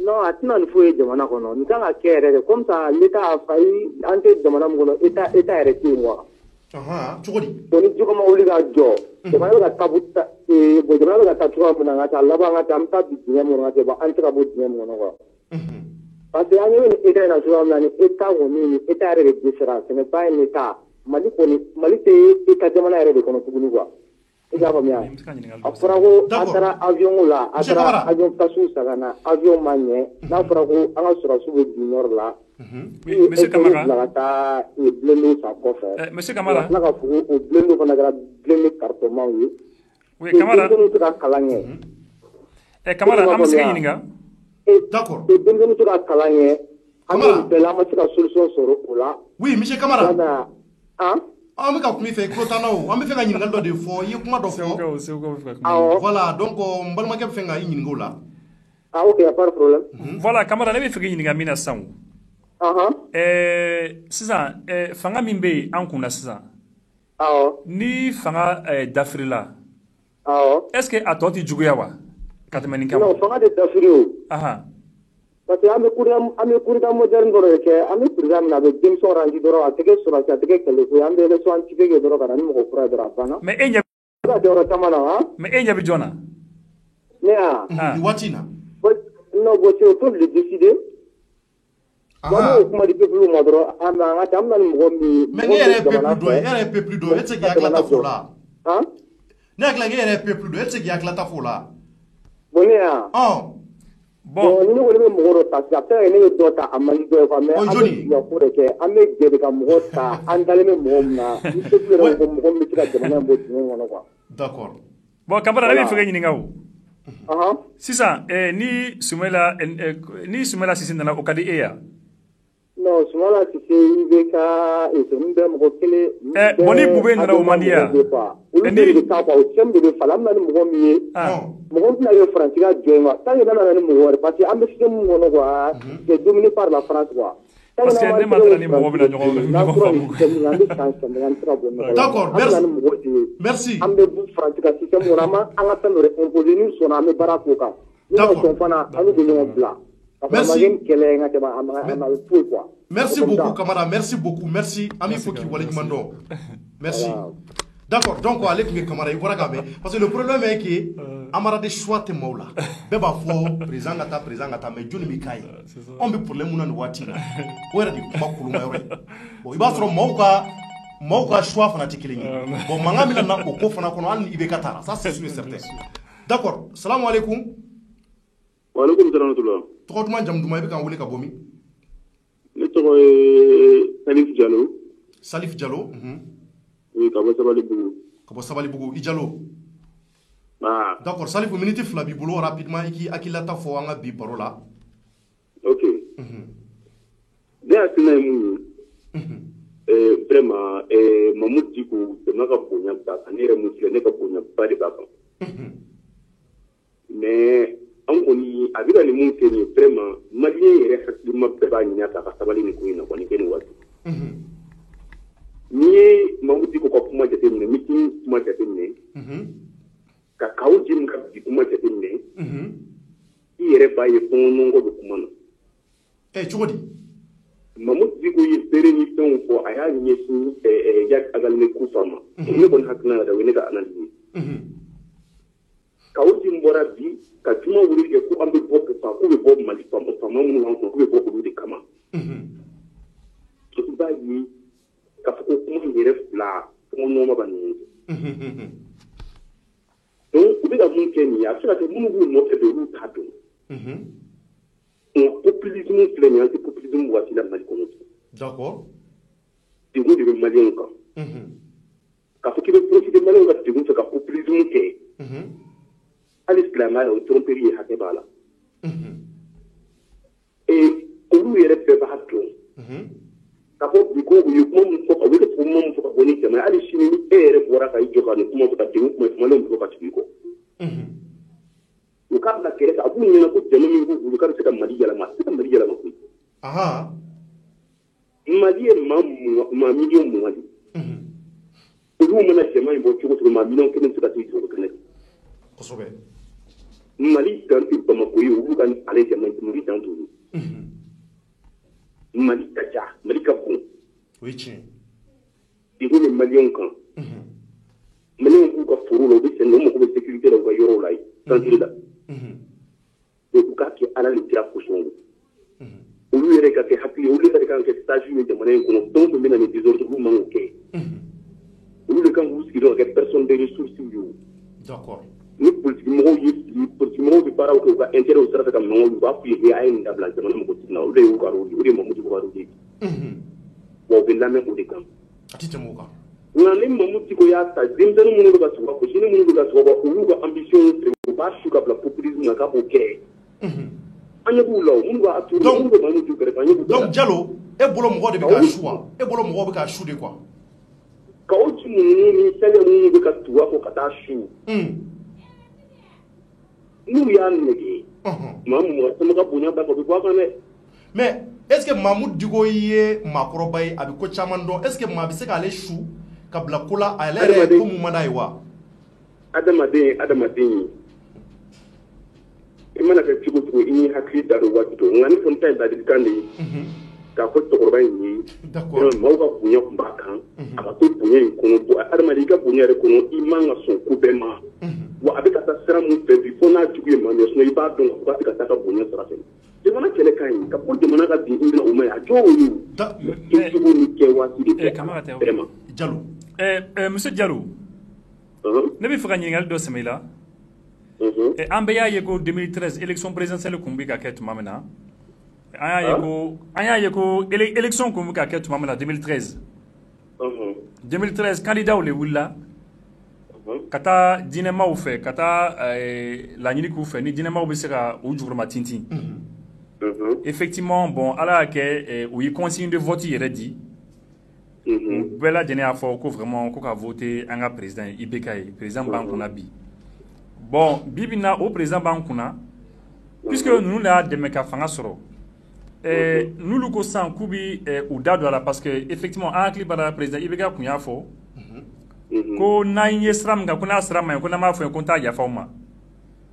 Non, atna ni fo jamana kono. Ni kan ka kere comme ça l'état a failli ante jamana mo kono état arrêté moi. Chukodi. Donc ni joko ma wulika jo. Jamana ka tabuta bo jamana ka tatuwa mun nga ta laba nga ta mta bidinya mo nga te ba ante ka bo dinya mo ngo. Parce que ane ni état national ni état woni état arrêté différence, ce n'est pas un état. Mali te état jamana arrêté kono tuguni quoi. Afrago atara avion la atara avion pasu sagana avion manye na afrago anga sura sube du nord la monsieur Kamara la ta e blendo sa kofa monsieur Kamara na ka fu o blendo fana gara blendo carton yi oui Kamara blendo to ka kalanye Kamara amsika yininga d'accord e blendo to ka kalanye ama bela ma sika solution soro ola oui monsieur Kamara hein on me ka fait krotana o on me fait ga nyingal do de fo yi kuma do fo voilà donc mbalma ke fe nga nyingo la ok pas de problème voilà Kamara ne be fe nyinga mina sang sisan fanga min be an kunna sisan ni fanga d'Afrila est-ce que a toti juguya wa katmani kam non fanga de d'Afrila parce que ame kurida moderne doro ke ame kurida na be Jameson rangi doro ateke sura ateke kele ko ambe le so antike ke doro kana mo ko kura doro bana mais enya doro tamana ha mais enya bi jona ni watina no bo se to le décider kuma di peuple mo doro ama nga tamna ni mo mi mais ngere peuple do etse ki akla ta fola ne akla ngere peuple do etse ki akla ta fola bonia bon ni ko le mo ro ta ta ne do ta amani do fa me ya ko de ke ame de ka mo ta andale me mo na ni se le mo mi tira de mana mo ni ngono quoi d'accord bon Kamara na be fega nyini ngawo sisa ni Sumela Sisi nana o kadi eya non Sumela Sisi ibeka e so mbe mo kele boni bube nana o mandia ni ta ko sembe de falam na mo mi mo na yo France ga joima tan na na mo wor parce que ambe système mo no quoi c'est dominé par la France quoi parce que ne ma ni mo bina d'accord merci ambe bu France ga système mo rama anga tan re imposer ni so na me barako ka d'accord fana anu de no bla merci beaucoup Kamara, merci beaucoup, merci Ami Foki Walik Mando, merci. D'accord, donc allez Kamara, il voilà parce que le problème est que Amara de choix te maula, beba fo président gata mais Johnny Mikai, on be pour les mounan watina, où est le makulu mayore. Bon, il va se mauka choix fanatique bon mangami na oko fana kono an ibekatara, ça c'est sûr et certain. D'accord, salam alaikum. Wa alaikum salam tullah. Trottement jam duma be kan wuli ka bomi. Ne to Salif Diallo. Salif Diallo. Oui, ka bo Sabali Bougou. Ka bo Sabali Bougou i Diallo. Ah. D'accord, Salif minute fla bi bolo rapidement iki akilata fo anga bi parola. OK. Bien c'est mu. Vraiment Mamoud Diko c'est naka bonya ta kanere musle ne ka bonya bari baba. Mais on koni abira ni mun keni vraiment malien yere hakilima beba nyata ka sabali ni kuina kwani keni watu ni Mamuti ko kuma jate ne miki kuma jate ne ka kawo jin ka kuma jate ne iyere ba ye fono ngo kuma no chogodi Mamuti ko yi bere ni ton ko aya ni su ya agal ne ku fama ne kon hakna da wani ga anali kawo jin bora bi ka tuma wuri ke ku ambe bok fa ku be bok mali fama fama mun wan ko be bok wuri kama to ba yi ka ko kuma yere fla ko no ma bani donc ku be da mun ke ni ya sura te mun bu no te be ru ta do populisme plaignant c'est populisme voici la Mali kono d'accord de vous de malien ka ka fo ki be profiter malien ka de vous ka populisme ke al-islam ala tromperie hake bala et olu yere be ba hatto ka fo bi ko yu ko mun ko wi ko mun ko boni jama ali shini ni ere bora ka ijo ka ni kuma ko ta de ko malien ko ka ti ko u ka la kere abu ni na ko jama mi ko u ka se ka Mali yala ma ko aha Mali ma million mo wali olu mana jama bo ko ma million kelen se ka ti ko kelen ko sobe Mali dan ti Bamako yi olu kan ale jama Mali dan to Mali kaja Mali ka bon oui chin di ko ni million kan million ko ka furu lo bi sen mo ko be sécurité la ko yoro lai tranquille la ko ka ki ala ni tira ko songo olu yere ka ke hakili olu yere ka ke stage ni jamana en kono donc be na ni désordre lu mango ke olu le kan wuski do ke personne de ressources yu d'accord ni politique mo bi para ko ka intérêt au sera ka mo ba fu yi ay nda bla jamana mo tina olu yu ka ro olu mo mo ko ro di wo be la me ko de kam atite mo ka ngani Mamuti ko ya ta dimdanu mo ko ka tuwa ko jini mo ko ka tuwa ko olu ka ambition ko ba shu ka populisme na ka bo ke donc Diallo e bolo mɔgɔ de bɛ ka su wa e bolo mɔgɔ bɛ ka su de quoi ka o ci ninnu ni sɛnɛ minnu bɛ ka tuwa ko ka taa su n'u y'a nɛgɛ maa mɔgɔ caman ka bonya ba o bɛ bɔ a kan dɛ mais est ce que Mamu Diko ye maakɔrɔba ye a bɛ ko caman dɔn est ce que maa bɛ se k'ale su ka bila ko la a yɛrɛ yɛrɛ ko mun man d'a ye wa adamaden i mana kɛ cogo cogo i ni hakili da don waati to nka ni fɛn ta ye ladilikan de ye k'a fɔ cɛkɔrɔba in ye maaw ka bonya tun b'a kan a ka to bonya in kɔnɔ adamaden i ka bonya yɛrɛ kɔnɔ i man ka sɔn ko bɛɛ ma wa a bɛ ka taa sira min fɛ bi fo n'a jugu ye maa min ye i b'a dɔn k'a bɛ ka taa ka bonya sira fɛ jamana kɛlɛ ka ɲi ka fɔ jamana ka bin i bɛna o ma ye a jɔn y'o ye cogo ni kɛ waati de kɛ vraiment Diallo monsieur Diallo ne bɛ fɛ ka ɲininkali dɔ sɛmɛ i la an bɛɛ y'a ye ko 2013 élection présidentielle kun bɛ ka kɛ tuma min na an y'a ye ko élection kun bɛ ka kɛ tuma min na 2013 2013 candidat le wulila ka taa diinɛmaw fɛ ka taa laɲini k'u fɛ ni diinɛmaw bɛ se ka u jukɔrɔma tintin effectivement bon ala y'a kɛ u ye consigne de vote yɛrɛ di u bɛɛ lajɛlen y'a fɔ ko vraiment ko ka voter an ka président IBK ye président b'an kunna bi bon bi bi na o président b'an kunna puisque ninnu de y'a dɛmɛ ka fanga sɔrɔ n'olu ko sisan k'u bɛ u da don a la parce que effectivement an hakili b'a la président IBK kun y'a fɔ ko n'an ye sira min kan ko n'a sira ma ɲi ko n'an b'a fɔ ye ko n t'a yafa aw ma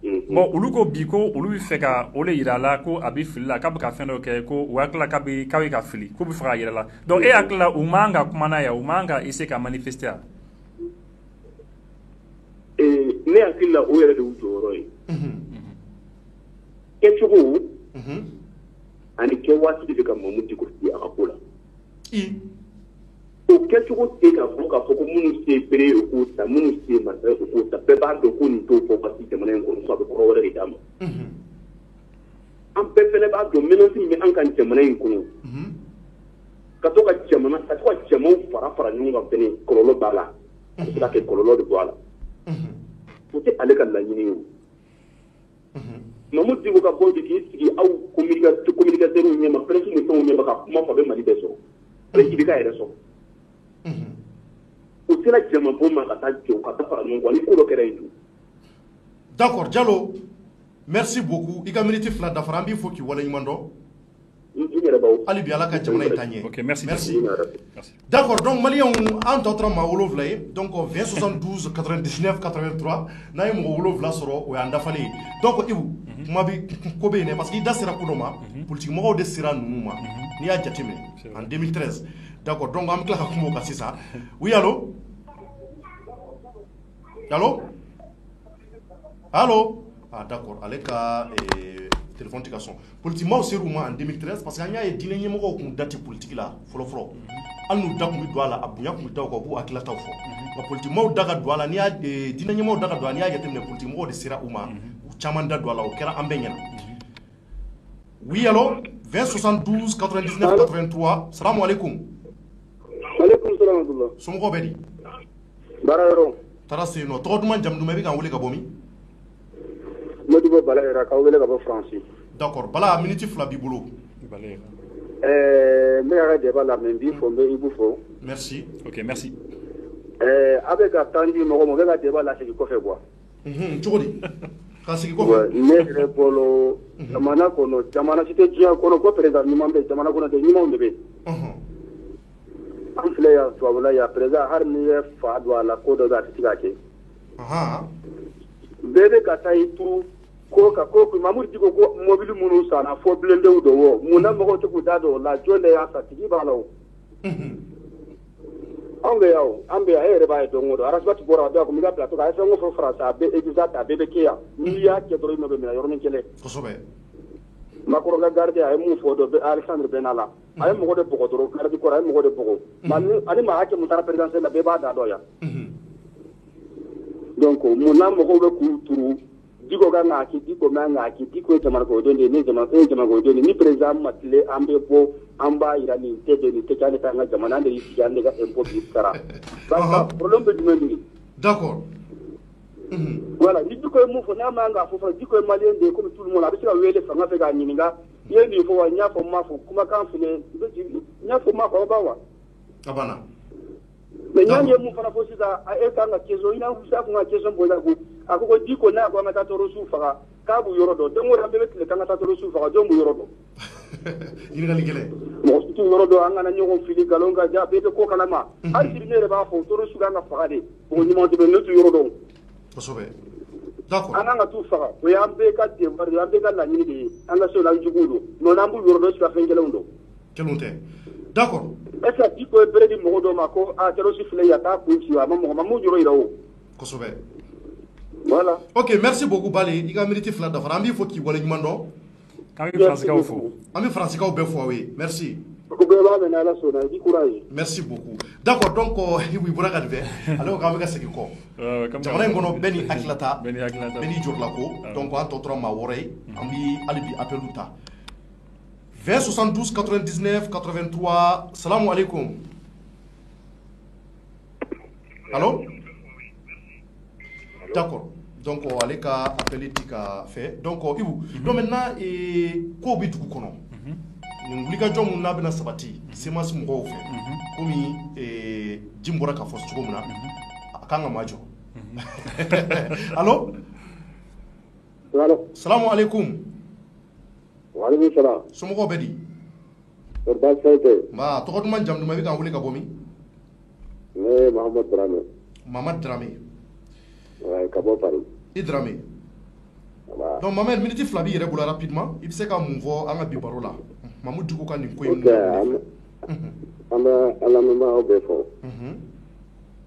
bon olu ko bi ko olu bɛ fɛ ka o de yira a la ko a bɛ fili la k'a bɛ ka fɛn dɔ kɛ ko u hakili la k'a bɛ ka fili k'u bɛ fɛ ka yɛrɛ la donc e hakili la u man ka kuma n'a ye u man ka essayer ka manifester a. ne hakili la o yɛrɛ de y'u jɔyɔrɔ ye kɛcogo ani kɛ waati de bɛ ka Mamu Diko di a ka ko la o kɛcogo tɛ ka fɔ k'a fɔ ko minnu se bere ye o k'o ta minnu se masaya o k'o ta bɛɛ b'a dɔn ko nin t'o fɔ parce que jamana in kɔnɔ a bɛ kɔrɔ wɛrɛ de d'a ma an bɛɛ fɛnɛ b'a dɔn menace min bɛ an kan jamana in kɔnɔ ka to ka jamaw fara ɲɔgɔn kan fɛnɛ kɔlɔlɔ b'a la a bɛ se ka kɛ kɔlɔlɔ de bɔ a la o tɛ ale ka laɲini ye o Mamu Diko ka bɔ de k'i sigi aw communicateurs ɲɛma presse ni fɛnw ɲɛma ka kuma fɔ a bɛ Mali bɛɛ sɔrɔ IBK yɛrɛ sɔrɔ o sera jama bɔ ma ka taa jɔ ka taa fara ɲɔgɔn kan ni ko dɔ kɛra yen dun. D'accord Diallo merci beaucoup i ka minute 2 dafara an b'i fo k'i waleɲuman dɔn. Ali bi ala ka jamana in taɲɛ. Ok, merci. Merci. D'accord, donc Maliens an tɔ tora maa 7 ye donc 20 72 99 83 n'a ye mɔgɔ 7 sɔrɔ o y'an dafalen ye donc Ibu kuma bi ko bɛ yen dɛ parce que i da sera ko dɔ ma politique mɔgɔw de sera ninnu ma n'i y'a jateminɛ en 2013 d'accord donc an bɛ tila ka kuma o kan sisan oui allo allo allo ah d'accord ale ka téléphone tɛ ka sɔn politique maaw ser'u ma en 2013 parce que an y'a ye diinɛ ɲɛmɔgɔw kun da tɛ politique la fɔlɔ-fɔlɔ hali n'u da tun bɛ don a la a bonya tun bɛ da o kan u b'u hakilinataw fɔ nka politique maaw da ka don a la n'i y'a diinɛ ɲɛmɔgɔw da ka don a la n'i y'a jateminɛ politique mɔgɔw de sera u ma u caman da don a la o kɛra an bɛɛ ɲɛna oui allo 20 72 99 83 salamu aleykum aleykum salaam somɔgɔw bɛ di baara yɔrɔ taara se yen nɔ tɔgɔ duman jamu duman i bɛ k'an wele ka bɔ min Modibo Bala yɛrɛ k'aw wele ka bɔ Faransi d'accord Bala minute 2 b'i bolo n bɛ ka débat lamɛn n b'i fɔ n bɛ Ibu fɔ merci ok merci a bɛ ka temps di mɔgɔ ma n bɛ ka débat lasegin kɔfɛ quoi cogo di k'a sigi kɔfɛ ne yɛrɛ bolo jamana kɔnɔ jamana si tɛ diɲɛ kɔnɔ ko président ɲuman bɛ jamana kɔnɔ tɛ ɲumanw de bɛ an filɛ yan tubabula yan président hali n'i ye fa don a la ko dɔ bɛ a tɛ se k'a kɛ bɛɛ bɛ ka taa i turu ko ka ko Mamudu Diko ko mobili minnu sanna fo bilendenw don o mun na mɔgɔw tɛ k'u da don o la jɔn de y'a san tigi b'a la o anw bɛ yan o an bɛ yan e yɛrɛ b'a ye don o don Arasibati bɔra a bɛ yan ko n bɛ ka plateau kan a ye fɛn o fɛn fara a bɛ exact a bɛɛ bɛ kɛ yan n'i y'a kɛ dɔrɔn i nɔ bɛ minɛ yɔrɔnin kelen kosɛbɛ Macron ka gardien a ye mun fɔ dɔ Alexandre Benalla a ye mɔgɔ de bɔgɔ dɔrɔn garde corps a ye mɔgɔ de bɔgɔ ani maa hakɛ mun taara présidentielle la bɛɛ b'a da dɔn yan donc mun na mɔgɔw bɛ k'u turu Diko ka nka ki Diko ma nka ki Diko jamana ko don de ni jamana ko don ni président ma tile an bɛ bɔ an b'a yira nin tɛ de nin tɛ k'ale ka an ka jamana de sigi an de ka impôt bi sara problème bɛ jumɛn de d'accord voilà ni Diko ye mun fɔ n'a ma kan k'a fɔ fana Diko ye malien de ye comme tout le monde a bɛ se ka wele fanga fɛ k'a ɲininka i ye nin fɔ wa n y'a fɔ n m'a fɔ kumakan filɛ n y'a fɔ n m'a fɔ aw b'a wa a banna mais ɲan ye mun fana fɔ sisan e kan ka question i n'a fɔ sisan kun ka question posé ko a ko Diko n'a ko an ka taa terroriste faga k'a b'u yɔrɔ dɔn donc o la an bɛɛ bɛ tile k'an ka taa terroriste faga jɔn b'u yɔrɔ dɔn ɲininkali gɛlɛn mɔgɔ si t'u yɔrɔ dɔn an kana ɲɔgɔn fili nkalon ka ja bɛɛ bɛ ko kalama hali sini ne yɛrɛ b'a fɔ terroriste kan ka faga de mɔgɔ ɲuman tɛ ne t'u yɔrɔ dɔn kosɛbɛ d'accord an kan ka t'u faga o y'an bɛɛ ka devoir de ye an bɛɛ ka laɲini de ye an ka se o la an juguw don non n'an b'u yɔrɔ dɔn sika fɛn kelenw dɔn kelenw tɛ d'accord est-ce que Diko ye bere di mɔgɔ dɔw ma ko terroriste filɛ yan k'a kun ci a ma mɔgɔ ma m'u yɔrɔ yira o kosɛbɛ voilà ok merci beaucoup Bale i ka minute 2 dafara an b'i fɔ k'i waleɲuman dɔn an bɛ faransikaw fo an bɛ faransikaw bɛɛ fɔ aw ye merci ko bɛɛ b'a mɛn n'Ala sɔnna i di courage merci beaucoup d'accord donc Ibu i bɔra ka nin fɛ ale ko k'an bɛ ka segin kɔ jamana in kɔnɔ bɛɛ ni hakilinata bɛɛ n'i jɔrɔla ko donc an tɔ tora maa 6 ye an bɛ hali bi appelu ta 20 72 99 83 salamu aleykum allo d'accord donc ale ka appel ti ka fɛ donc Ibu donc maintenant kow bɛ dugu kɔnɔ nin wulikajɔ mun n'a bɛna sabati semasi mɔgɔw fɛ komi Jim bɔra k'a fɔ cogo min na a kan ka majɔ allo salamu aleykum waaleykum salaam somɔgɔw bɛ di baasi foyi tɛ nba tɔgɔ duman jamu duman i bɛ k'an wele ka bɔ min ne ye Mahamadu Dramé Mahamadu Dramé ka bɔ Paris i Dramé donc Mahamadu minute 2 b'i yɛrɛ bolo rapidement i bɛ se ka mun fɔ an ka bi baro la Mamudu Diko ka nin ko in an bɛ an lamɛnbagaw bɛɛ fɔ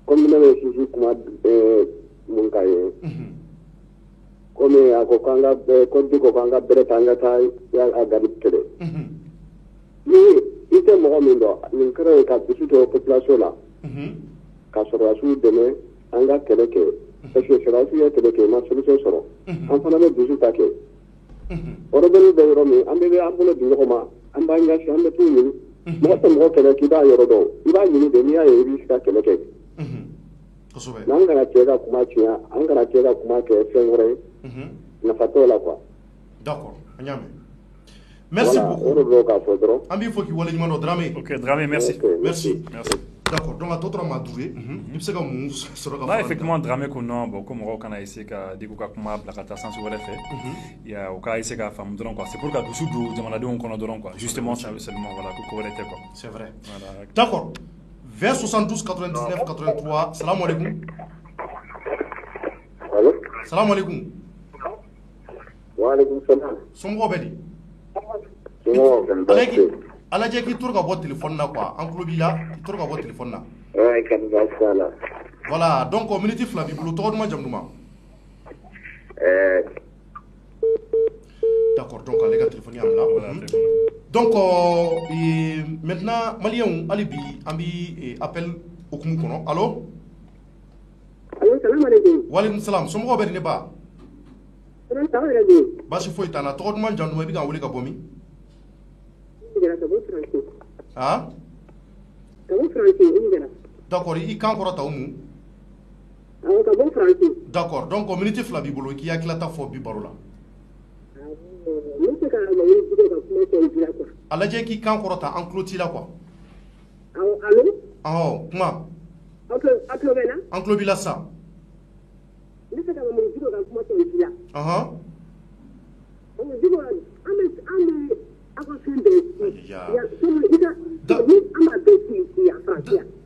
komi ne bɛ sisi kuma mun ka ye komi a ko k'an ka ko Diko k'an ka bɛrɛ ta an ka taa a gari kɛlɛ ni i tɛ mɔgɔ min dɔn nin kɛra ye ka dusu kɛ population la ka sɔrɔdasiw dɛmɛ an ka kɛlɛ kɛ parce que sɔrɔdasiw ye kɛlɛ kɛ ma solution sɔrɔ an fana bɛ dusu ta kɛ rebelle bɛ yɔrɔ min an bɛɛ bɛ an bolo di ɲɔgɔn ma an b'an ɲɛsin an bɛ t'u ɲini mɔgɔ tɛ mɔgɔ kɛlɛ k'i b'a yɔrɔ dɔn i b'a ɲini de n'i y'a ye i b'i ka kɛlɛ kɛ n'an kana cɛ ka kuma tiɲɛ an kana cɛ ka kuma kɛ fɛn wɛrɛ ye nafa t'o la quoi d'accord an y'a mɛn merci beaucoup o de b'o k'a fɔ dɔrɔn an b'i fɔ k'i waleɲuman dɔn Dramé ok Dramé merci merci D'accord, donc à toi Madouré, il se comme là effectivement Dramé qu'on non bon comme on a essayé qu'à découvrir comment la catastrophe sur le fait il y a au cas essayé qu'à faire dron quoi c'est pour qu'à dessous du demande on qu'on a dron quoi justement seulement voilà que correcte quoi c'est vrai d'accord vers 72 99 83 salam alaikum allo salam alaikum wa alaikum salam sombo bedi ala je ki turka bo téléphone na quoi en club là turka bo téléphone na ouais kan ba sala voilà donc au minute flabi bulu to duma jamduma d'accord donc les gars téléphone là voilà donc maintenant malien alibi ambi appel au kumu kono allo salam alaikum wa alaikum salam sombo be ne ba salam alaikum bashi foi tana to duma jamduma bi ga wuli ka bomi ah d'accord il kan koro tawmu d'accord donc communauté flabi bolo qui a klata fo bi barola ala je ki kan koro ta en clôture là quoi allo oh kuma en clôture là ça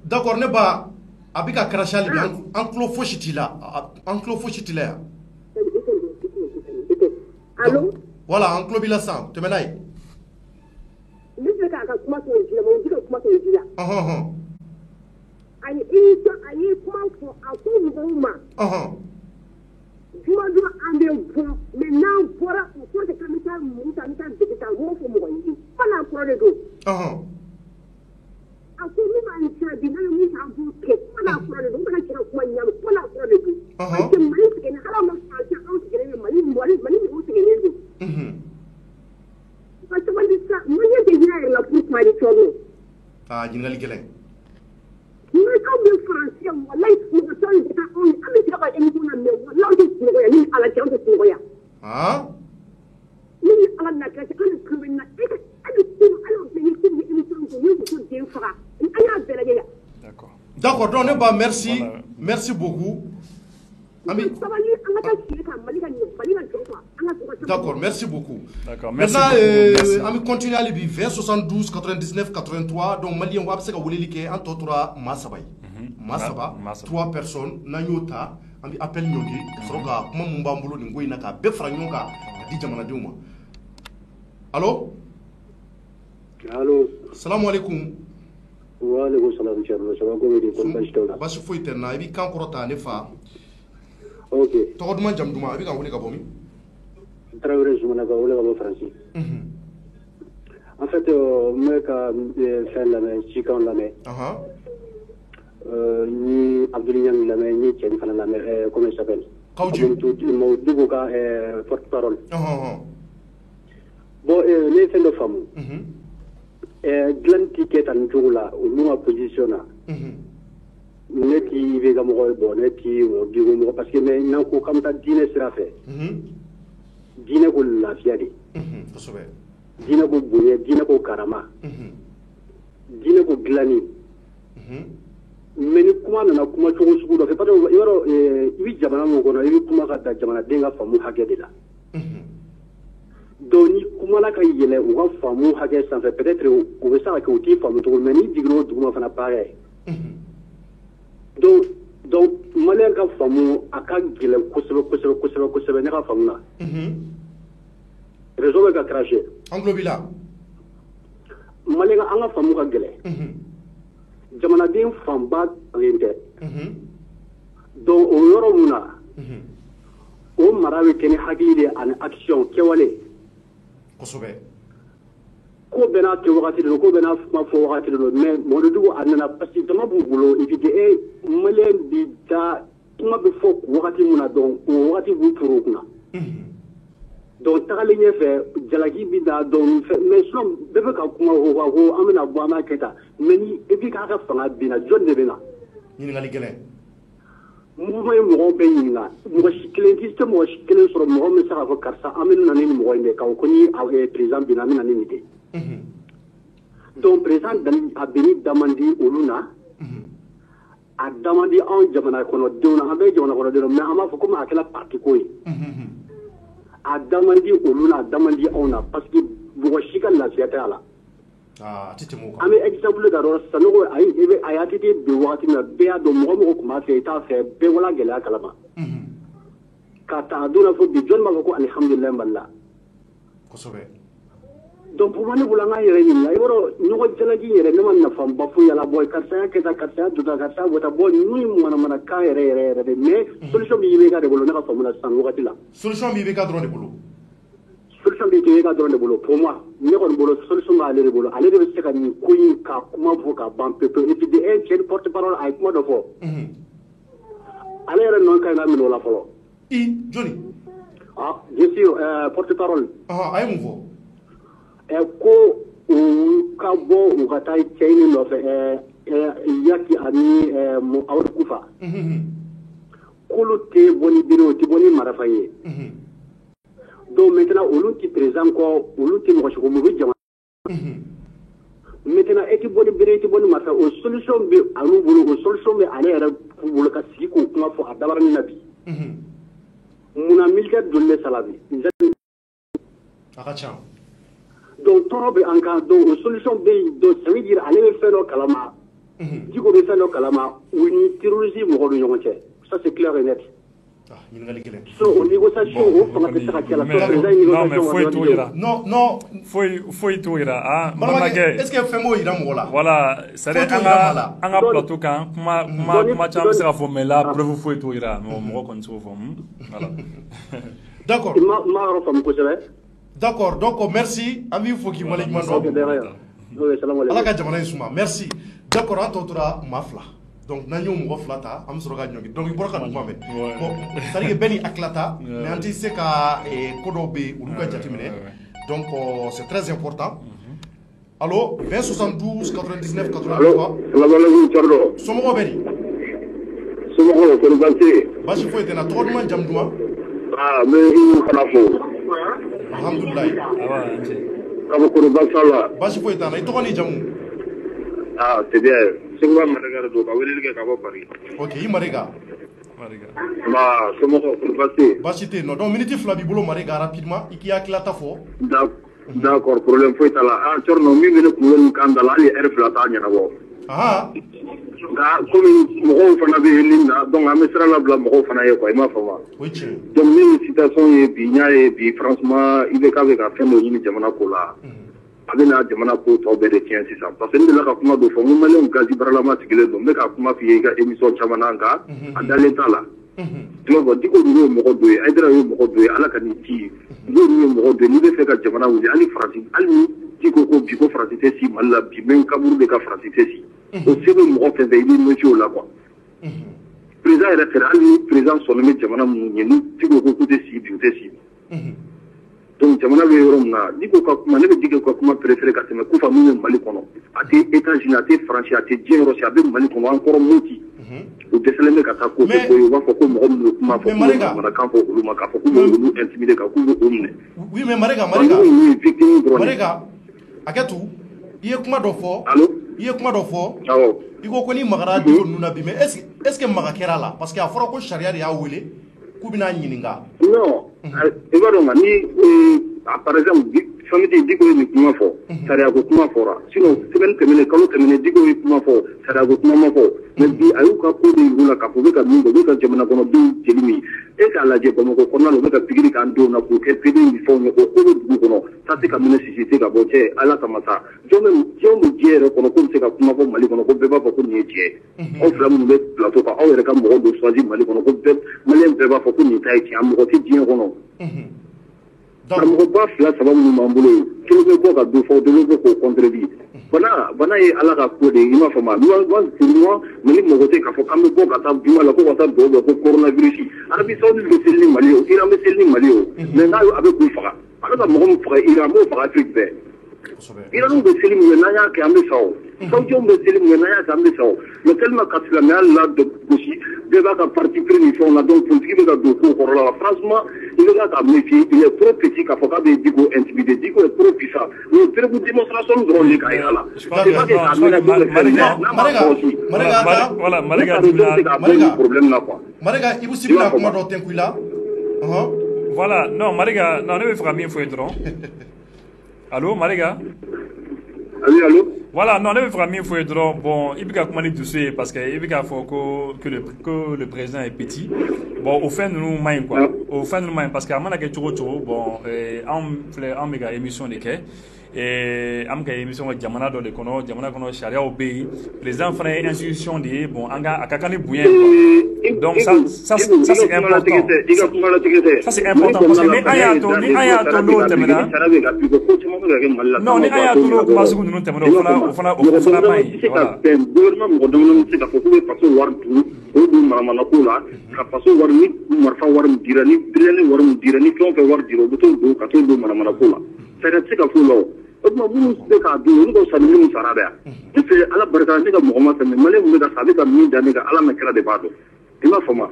d'accord ne ba abika krashali en clos fochitila allo voilà en clos bila ça te menai ne se ka kuma to jila mo jila kuma to jila ai kuma ko aku ma juma do ande bon mais nan bora ko de kamita muta de ta wo ko mo yi fala ko de do aku ni ma ntia di na mi ta bu ke fala ko de do ka kira kuma nyam fala ko de do ake mai ke na hala ma ta ta au ke ne mali mo ke ne do ba to ba sa mo ye de ya la pour ma di tono jingali gele ni ka be français wallahi ko to de ta on ami ti ka emi kuna me wallahi ti ko ya ni ala ti ko ko ya ni ala na ka ta ko na ani ko ala be ni ko ni ko ni ko de fara ni aya bele ya d'accord donc ne ba merci merci beaucoup ami d'accord merci beaucoup d'accord merci maintenant ami continuer ali bi 20 72 99 83 donc malien wa se ka wulili ke en totura masabay masaba 3 personnes na nyota ami appel nyongi soroka kuma mbambulo ni ngoy naka be fra nyonga di jamana diuma allo salam alaikum wa alaikum salam charlo sama ko di kon bastawla basu foyterna bi kan korota ne fa ok to duma jam duma bi ka woni ka bomi traverse zumana ka wala ka français en fait me ka faire la main chikan la main ni Abdoulaye la main ni Thierry Fana la main comment il s'appelle Kaouji tout mo dugo ka porte parole bon les fins de femme glanti ketan jugula numa positionna neti be ga mo bo neti o digo mo parce que mais nan ko kam ta dine sira fe dine ko la fiade to sobe dine ko buye dine ko karama dine ko glani mais ni kuma na kuma cogo sugu do fe parce que yoro ibi jamana mo kono ibi kuma ka da jamana denga famu hakede la doni kuma la ka yele o ga famu hakede sans peut-être o be sa ka o ti famu to mais ni digno duguma fana pareil donc malien ka famu aka gele kosebe ne ka famu na réseau be ka cracher anglobila malien an ka famu ka gele jamana den fanba rente donc o yɔrɔ mun na o mara bɛ kɛ ni hakili de ani action kɛwale kosɛbɛ ko bɛɛ n'a kɛ wagati de don ko bɛɛ n'a kuma fɔ wagati de don mais mɔdɔdugu a nana parce que jama b'u bolo et puis malien bi taa kuma bɛ fɔ wagati mun na donc o wagati b'u turu o kunna donc tagalen ɲɛfɛ jalaki bi da donc mais sinon bɛɛ bɛ ka kuma o kan ko an bɛna bɔ an b'a kɛ tan mais ni et puis k'a ka fanga binna jɔn de bɛ na. ɲininkali gɛlɛn. mouvement ye mɔgɔw bɛ ɲininka mɔgɔ si kelen tɛ se mɔgɔ si kelen sɔrɔ mɔgɔ min bɛ se k'a fɔ karisa an bɛ na ni nin mɔgɔ in de kan ko ni président binna an bɛ na ni nin de. donc président a bɛnni da man di olu na a damandi an jamana kono dona an be jamana kono dona mais ama fo comme akela parti ko yi a damandi oluna damandi ona parce que bo shika la fiata ala titimo ami exemple da ro sanogo ay ebe ayati de be wati na be ado mo mo ko ma fe ta fe be wala gela kalama ka ta dona fo di jon ma ko alhamdulillah balla ko sobe donc pour moi bulanga yere ni ay woro ñugo jalaji yere ne man na fam ba fu yala boy karsa keta karsa duta karsa wota boy ni mo na ka yere de mais solution bi yibe ga de bolo na ka famula san wakati la solution bi be ka drone de bolo solution bi ke ga drone de bolo pour moi ne ko bolo solution ma ale de bolo ale de se ka ni kuyi ka kuma fo ka ban pepe et de un chef porte parole ay kuma do fo ale yere non kay na mi la folo Johnny je suis porte parole ay mu fo ko ka bo u ka taa cɛɲini nɔfɛ yaki ani awar kufa k'olu tɛ bɔ ni bere o tɛ bɔ ni marifa ye donc maintenant olu tɛ président kɔ olu tɛ mɔgɔ si kɔ u bɛ jamana maintenant e tɛ bɔ ni bere e tɛ bɔ ni marifa o solution bɛ olu bolo o solution bɛ ale yɛrɛ bolo ka sigi k'o kuma fɔ a dabaranin na bi munna militaire joli de sala bi a ka ca donc tɔɔrɔ bɛ an kan donc o solution bɛ yen donc ça veut dire ale bɛ fɛn dɔ kalama Djiko bɛ fɛn dɔ kalama u ni terroriste mɔgɔw ni ɲɔgɔn cɛ ça c'est clair et net so o négociation o fanga tɛ se ka kɛ la non mais foyi t'o yira non foyi t'o yira ah Mamakɛ est ce que fɛn b'o yira mɔgɔ la voilà c'est à dire an ka plateau kan kuma caman bɛ se ka fɔ mais la preuve foyi t'o yira mɔgɔ kɔni t'o fɔ voilà d'accord ma yɔrɔ faamu kosɛbɛ. D'accord, donc merci. Ami Foki Malik Mando. Ala ka jamana in suma. Merci. D'accord, an tɔ tora maa fila. Donc n'an y'o mɔgɔ fila ta, an bɛ sɔrɔ ka ɲɔngiri. Donc i bɔra ka nin kuma mɛn. Bon, c'est-à-dire que bɛɛ ni hakilila ta, mais an tɛ se ka ko dɔw bɛ yen olu ka jateminɛ. Donc c'est très important. Allo 20 72 99 83. Salaamaaleykum Thierno. Somɔgɔw bɛ di? Somɔgɔw kɔni baasi. Baasi foyi tɛ n na. Tɔgɔ duman jamu duman? n bɛ i fana fo. Alhamdulilayi. Kabo kɔni baasi t'a la. Baasi foyi t'a la. I tɔgɔ ni jamu? C'est bien. Seguba Marega de don ka weleli kɛ ka bɔ Paris. Ok, i Marega. Somɔgɔw kɔni baasi. Baasi tɛ yen nɔ. Donc minute fila b'i bolo Marega rapidement. I k'i hakilata fɔ. D'accord, problème foyi t'a la. Thierno min bɛ ne kunkolo ni kan da la hali heure fila t'a ɲɛnabɔ. Nka komi mɔgɔw fana bɛ yen nin na donc an bɛ sira labila mɔgɔw fana ye quoi i m'a faamu. O ye tiɲɛ. Donc min situation ye bi n y'a ye bi franchement IBK bɛ ka fɛn dɔ ɲini jamana ko la. A bɛ na jamana ko tɔ bɛɛ de tiɲɛ sisan parce que n delila ka kuma dɔ fɔ n ko maliyɛnw gazi baaralama sigilen don n bɛ ka kuma f'i ye i ka émission caman na nka a dalen t'a la. Tu vois Diko ninnu ye mɔgɔ dɔ ye Haidara ye mɔgɔ dɔ ye Ala ka nin ci ninnu ye mɔgɔ dɔ ye n'i bɛ fɛ ka jamana wuli hali Faransi hali ni Diko ko bi ko Faransi tɛ si Mali la bi même kaburu de ka Faransi tɛ si. O se bɛ mɔgɔ fɛn fɛn i bɛ métier o la quoi. Président yɛrɛ fɛ hali ni président sɔnni bɛ jamana minnu ɲɛ ni Diko ko k'u tɛ si bi u tɛ si. Donc jamana bɛ yɔrɔ min na Diko ka kuma ne bɛ Diko ka kuma préféré ka tɛmɛ Kufa min bɛ Mali kɔnɔ a tɛ États-Unis a tɛ Faransi a tɛ diɲɛ yɔrɔ si a bɛ Mali kɔnɔ encore Moti. U dɛsɛlen bɛ ka taa ko fɔ u b'a fɔ ko mɔgɔ minnu kuma fɔ k'u jamanakan fɔ olu ma k'a fɔ k'u bɛ olu intimider ka k'u bɛ o minɛ. Oui mais Marega hakɛtu i ye kuma dɔ fɔ. Allo. I ye kuma dɔ fɔ. Awɔ. I ko ko ni magara Diko ninnu na bi mais est ce que maga kɛra la parce que a fɔra ko sariya de y'a wele k'u bɛna ɲininka. Non i b'a dɔn nka ni par exemple samedi Diko ye nin kuma fɔ sariya ko kuma fɔra sinon semaine tɛmɛnen kalo tɛmɛnen Diko ye kuma fɔ sariya ko kuma ma fɔ mais bi a y'u ka ko de yir'u la k'a fɔ u bɛ ka min kɛ u bɛ ka jamana kɔnɔdenw jeli min e k'a lajɛ Bamakɔ kɔnɔna la u bɛ ka pikiri k'an denw na k'u kɛ PD ni fɛnw ye o ko bɛ dugu kɔnɔ ça tɛ ka minɛ sisi tɛ ka bɔ cɛ Ala kama sa jɔn bɛ diɲɛ yɛrɛ kɔnɔ ko bɛ se ka kuma fɔ Mali kɔnɔ ko bɛɛ b'a fɔ ko nin ye tiɲɛ aw fila minnu bɛ plateau kan aw yɛrɛ ka mɔgɔ dɔ choisir Mali kɔnɔ ko bɛɛ Maliyɛn bɛɛ b'a fɔ ko nin ta ye tiɲɛ a mɔgɔ tɛ diɲɛ kɔnɔ. Karamɔgɔba fila saba minnu b'an bolo kelen bɛ bɔ ka do fɔ dɔ bɛ k'o contredire bana ye Ala ka ko de ye i m'a faamu Mali mɔgɔ tɛ k'a fɔ k'an bɛ bɔ ka taa juma la ko ka taa dɔw bɛ ko coronavirus Arabi Saoudite bɛ seli ni Mali ye Iran bɛ seli ni Mali ye mais n'a a bɛ k'u faga a bɛ ka mɔgɔ min faga Iran a b'o faga Afrique bɛɛ Iraniw bɛ seli min kɛ n'an y'a kɛ an bɛ sa o Saoudiens bɛ seli min kɛ n'an y'a kɛ an bɛ sa o mais tellement ka silamɛya la gosi bɛɛ b'a ka parti pris ni fɛnw na donc politique bɛ ka don ko kɔrɔla la franchement il est là à méfier il est trop petit k'a fɔ k'a bɛ Diko intimider Diko est trop puissant o ye tribu démonstration dɔrɔn de k'a yira la c'est pas que k'a mɛnɛ dɔw bɛ fɛn n'a ma kɔlɔsi voilà Marega problème na quoi Marega Ibou Sibila kuma dɔ tɛnku i la voilà non Marega non ne bɛ fɛ ka min fɔ ye dɔrɔn allo Marega allo voilà non ne bɛ fɛ ka min fɔ ye dɔrɔn bon i bɛ ka kuma ni dusu ye parce que i bɛ k'a fɔ ko que le président est petit bon o fɛn ninnu man ɲi quoi o fɛn ninnu man ɲi parce que a mana kɛ cogo o cogo bon anw bɛ ka émission de kɛ an bɛ ka émission kɛ jamana dɔ de kɔnɔ jamana kɔnɔ sariyaw bɛ yen président fana ye institution de ye bon a ka kan ni bonya ye quoi donc ça c'est important ça c'est important parce que ni an y'a to n'o tɛmɛna non ni an y'a to n'o kuma sugu ninnu tɛmɛna o fana man ɲi voilà. gouvernement mɔgɔ dama bɛ se k'a fɔ k'u bɛ faso wari dun o dun maramana ko la ka faso wari ni marifa wari min dira ni bilɛni wari min dira ni fɛn o fɛn wari dira o bɛ t'o don ka t'o don maramana ko la fɛɛrɛ tɛ se ka f'o la o tuma minnu bɛ k'a dun olu ka fisa ni minnu sara dɛ yan ne fɛ ala barika ne ka mɔgɔ ma tɛmɛ maliyɛn min bɛ ka sa ale ka min da ne kan ala na kira de b'a dɔn i m'a faamu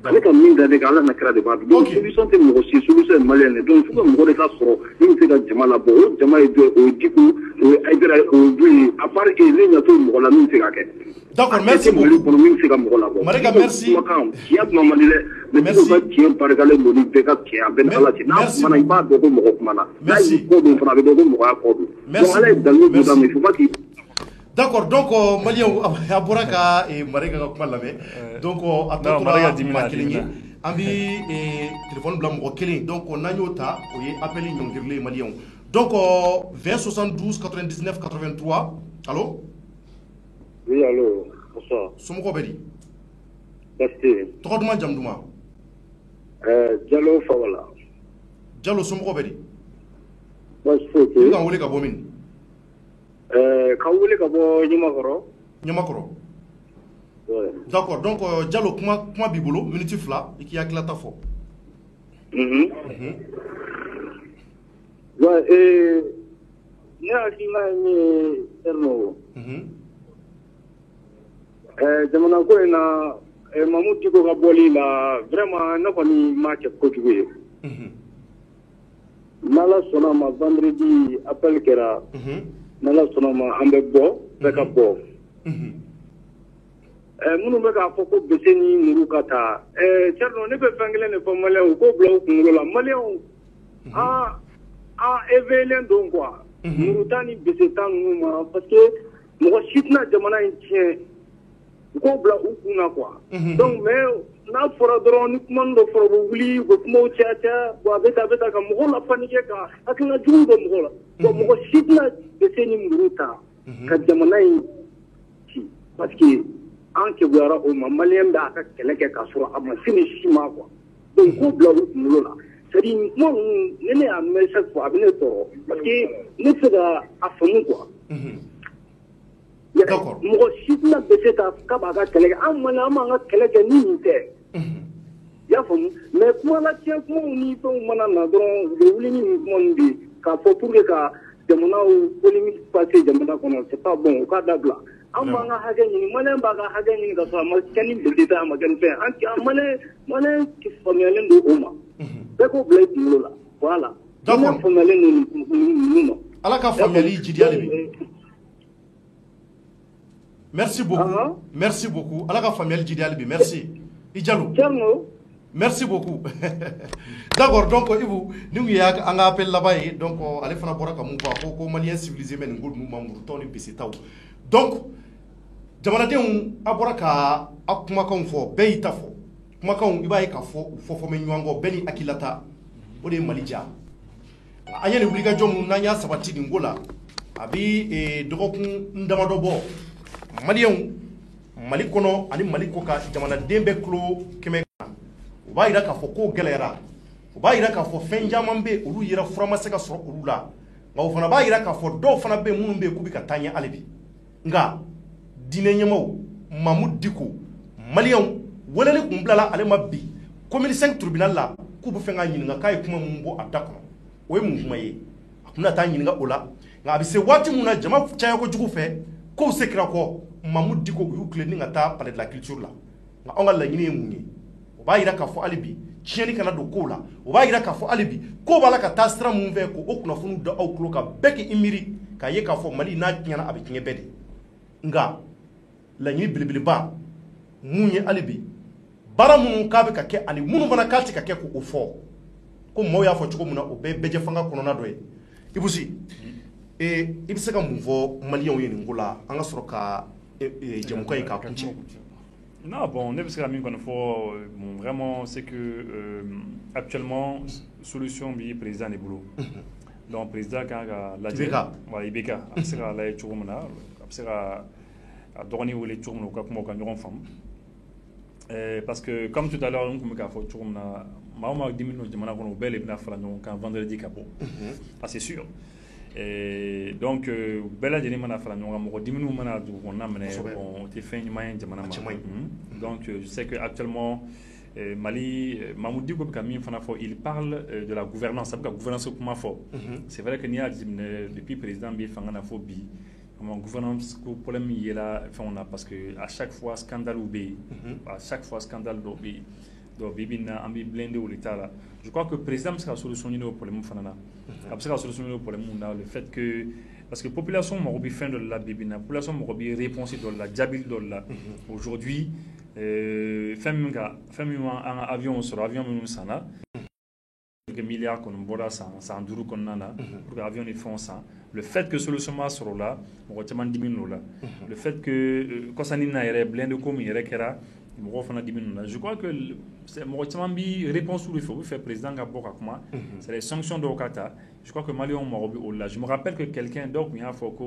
ale ka min da ne kan ala na kira de b'a dɔn donc solution tɛ mɔgɔ si solution ye maliyɛn de donc fo ka mɔgɔ de ka sɔrɔ min bɛ se ka jama labɔ o jama ye o ye Diko o ye Aïdara o ye du ye à part que ne ɲɛ t'o mɔgɔ la min bɛ se ka kɛ. D'accord, merci beaucoup. Marega, merci. D'accord, donc Malien Aboraka et Marega donc attends Marega Dimakeli ambi téléphone blanc mokeli donc on a yota o ye appelé nyongirle Malien donc 20 72 99 83 allô. Oui, allô, bonsoir. Somoko Bedi. Merci. Troduma Jamduma. Diallo Fawala. Diallo Somoko Bedi. Merci. Tu as voulu Kabomin. Kawule Kabo Nyamakoro. Nyamakoro. Ouais. D'accord, donc Diallo kuma bibolo minute fla et qui a clata fo. Ouais, ne hakilina ni erno. Jamana ko in na Mamadou Diko ka bɔli la vraiment ne kɔni ma kɛ kojugu ye. N'Ala sɔnna ma vendredi appel kɛra. N'Ala sɔnna ma an bɛ bɔ bɛɛ ka bɔ. Minnu bɛ k'a fɔ ko bese ni muru ka taa Thierno ne bɛ fɛn kelen de fɔ maliyɛnw u k'o bila u kunkolo la maliyɛnw an éveillé don quoi. Muru ta ni bese ta ninnu ma parce que mɔgɔ si tɛna jamana in tiɲɛ. Ko bila u kunna quoi. Donc mais n'a fɔra dɔrɔn ni kuma dɔ fɔra u wuli u bɛ kumaw caya bon a bɛ taa ka mɔgɔw la paniquer ka hakilina jugu bɛ mɔgɔw la. Bon mɔgɔ si tɛna bese ni muru ta ka jamana in ci parce que an kebuyara o ma maliyɛn bɛ a ka kɛlɛ kɛ k'a sɔrɔ a ma se ni si ma quoi. Donc ko bila u kunkolo la. C'est-à-dire kuma ninnu ne y'a mɛn chaque fois a bɛ ne tɔɔrɔ parce que ne tɛ se ka a faamu quoi. D'accord. Mɔgɔ si tɛna bese ta k'a b'a ka kɛlɛ kɛ an m'an ka kɛlɛ kɛ ni nin tɛ. I y'a faamu mais kuma la tiɲɛ kumaw ni fɛnw mana na dɔrɔn u bɛ wuli ni nin kuma ninnu de ye k'a fɔ pour que ka jamanaw polémique passer jamana kɔnɔ c'est pas bon u k'a dabila. An b'an ka hakɛ ɲini maliyɛn b'a ka hakɛ ɲini ka sɔrɔ a ma kɛ ni belebele a ma kɛ ni fɛn maliyɛn faamuyalen don o ma. Bɛɛ k'o bila i kunkolo la voilà. D'accord. Faamuyalen don ninnu ma. Ala ka faamuyali jidiya de bi. Merci beaucoup. Merci beaucoup. Allah ka famille Djidi bi. Merci. Idjalo. Merci beaucoup. D'accord, donc Ibou, nous y a un appel là-bas donc allez faire un bora comme ko malien civilisé men ngol mu mamuru toni bisitaw. Donc jamanadenw abora ka akuma kan fo be itafo. Kuma kan ibaye ka fo men nywango beni akilata. O de malija. Anya ni wuliga jom nanya sabati ngola. Abi dogokun ndamado bo. Maliyɛnw Mali kɔnɔ ani Mali kɔ ka jamanaden bɛɛ kulo kɛmɛ kan u b'a yira k'a fɔ ko gɛlɛyara u b'a yira k'a fɔ fɛn caman bɛ olu yɛrɛ fura ma se ka sɔrɔ olu la nka o fana b'a yira k'a fɔ dɔw fana bɛ minnu bɛ k'u bɛ ka taa ɲɛ hali bi nka diinɛ ɲɛmaaw Mamadou Diko maliyɛnw weleli kun bilala ale ma bi commune 5 tribunal la k'u bɛ fɛ k'a ɲininka k'a ye kuma mun bɔ a da kɔnɔ o ye mun kuma ye a tun bɛna taa ɲininka o la nka a bɛ se waati min na jama caya kojugu fɛ k'o sekira kɔ Mamadou Diko u y'u tilen ni ka taa palais de la culture la nka anw ka laɲini ye mun ye o b'a yira k'a fɔ hali bi tiɲɛni kana don kow la o b'a yira k'a fɔ hali bi ko b'a la ka taa sira mun fɛ ko o kunnafoniw da aw tulo kan bɛɛ k'i miiri k'a ye k'a fɔ Mali n'a tiɲɛna a bɛ tiɲɛ bɛɛ de nka laɲini belebeleba mun ye hali bi baara minnu k'a bɛ ka kɛ ani minnu fana k'a tɛ ka kɛ k'o fɔ ko maaw y'a fɔ cogo min na o bɛɛ ye bɛɛjɛ fanga kɔnɔna dɔ ye Ibusi i bɛ se ka mun fɔ maliyɛnw ye nin ko la an ka sɔrɔ ka jɛmukan in k'a kuncɛ. Non, bon, ne parce que la mine qu'on faut vraiment c'est que actuellement solution bi président des boulot. Donc président quand la voilà Ibeka c'est la churumna c'est la donner ou les churumna quoi comme on femme. Parce que comme tout à l'heure on comme faut churumna maman 10 minutes de mana qu'on belle et bien faire quand vendredi capot. Ah c'est sûr. Et donc bella jeni mana fala ñonga mo diminu mana du on amene on te fait ñuma jamana ma donc je sais que actuellement Mali Mamoudi Diko Kamim fana fo il parle de la gouvernance ça veut gouvernance comment fort c'est vrai que nia depuis président bi fangana fo bi comment gouvernance ko problème yi là on a parce que à chaque fois scandale ou bi à chaque fois scandale do bi donc bibina ambi blindé ou l'état là je crois que le président sera solutionné au problème fanana après sera solutionné au problème le fait que parce que population morobi fin de la bibina population morobi réponse de la jabil de la aujourd'hui femme en avion sur avion nous sana quelques milliards qu'on boda sans duru qu'on nana pour avion ils font ça le fait que solution sur là on diminue là le fait que quand ça n'a pas blindé comme il kera je crois que c'est mon réponse où il faut faire président Gaboka comment c'est les sanctions de Okata je crois que Mali on m'a là je me rappelle que quelqu'un d'autre il faut que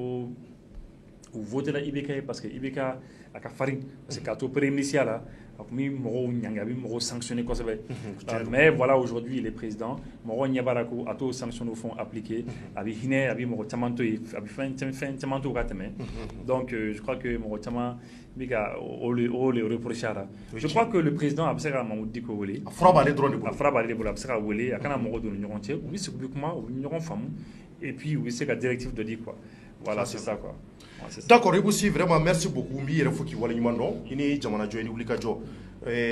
vous votez la IBK parce que IBK a farine parce que quand au premier initial là sanctionné mais voilà aujourd'hui les présidents Moro Nyabarako a tout sanctionné au fond appliqué avec Hine avec Moro Tamanto avec fin Tamanto Gatame donc je crois que Moro Tama biga le reprocher je crois que le président a observé Mamoudi Diko Wele a frappé les bola observé Wele a kana Moro de l'union tiers oui c'est publiquement l'union femme et puis oui c'est la directive de dire quoi voilà c'est ça quoi. D'accord, Ibusi, vraiment merci beaucoup. Mbi yɛrɛ fo k'i waleɲuman dɔn i ni jamana jɔ i ni wulikajɔ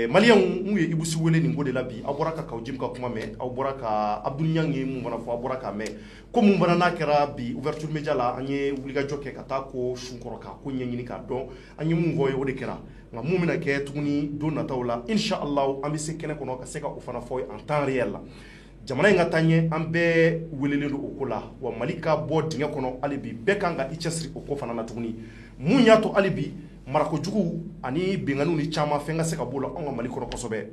maliyɛnw mun ye Ibusi wele nin ko de la bi aw bɔra ka Kawjim ka kuma mɛn aw bɔra ka Abdou Niang ye mun fana fɔ aw bɔra k'a mɛn ko mun fana n'a kɛra bi ouverture média la an ye wulikajɔ kɛ ka taa ko sunkɔrɔ k'a ko ɲɛɲini k'a dɔn an ye mun fɔ ye o de kɛra nka mun bɛna kɛ tuguni don nataw la inshallah an bɛ se kɛnɛ kɔnɔ ka se ka o fana fɔ en temps réel la jamana in ka taa ɲɛ an bɛɛ welelen don o ko la wa Mali ka bɔ dingɛ kɔnɔ hali bi bɛɛ kan ka i cɛsiri o ko fana na tuguni mun y'a to hali bi marakojugu ani benganiw ni caman fɛn ka se ka bɔ la an ka Mali kɔnɔ kosɛbɛ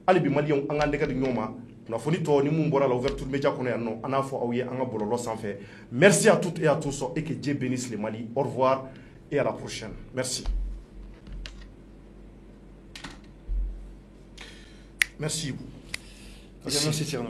hali bi maliyɛnw an k'an tɛgɛ di ɲɔgɔn ma kunnafoni tɔ ni mun bɔra la ouverture média kɔnɔ yan nɔ an n'a fɔ aw ye an ka bɔlɔlɔ sanfɛ merci à toutes et à tous et que Dieu bénisse le Mali au revoir et à la prochaine merci. Merci. Merci Thierno.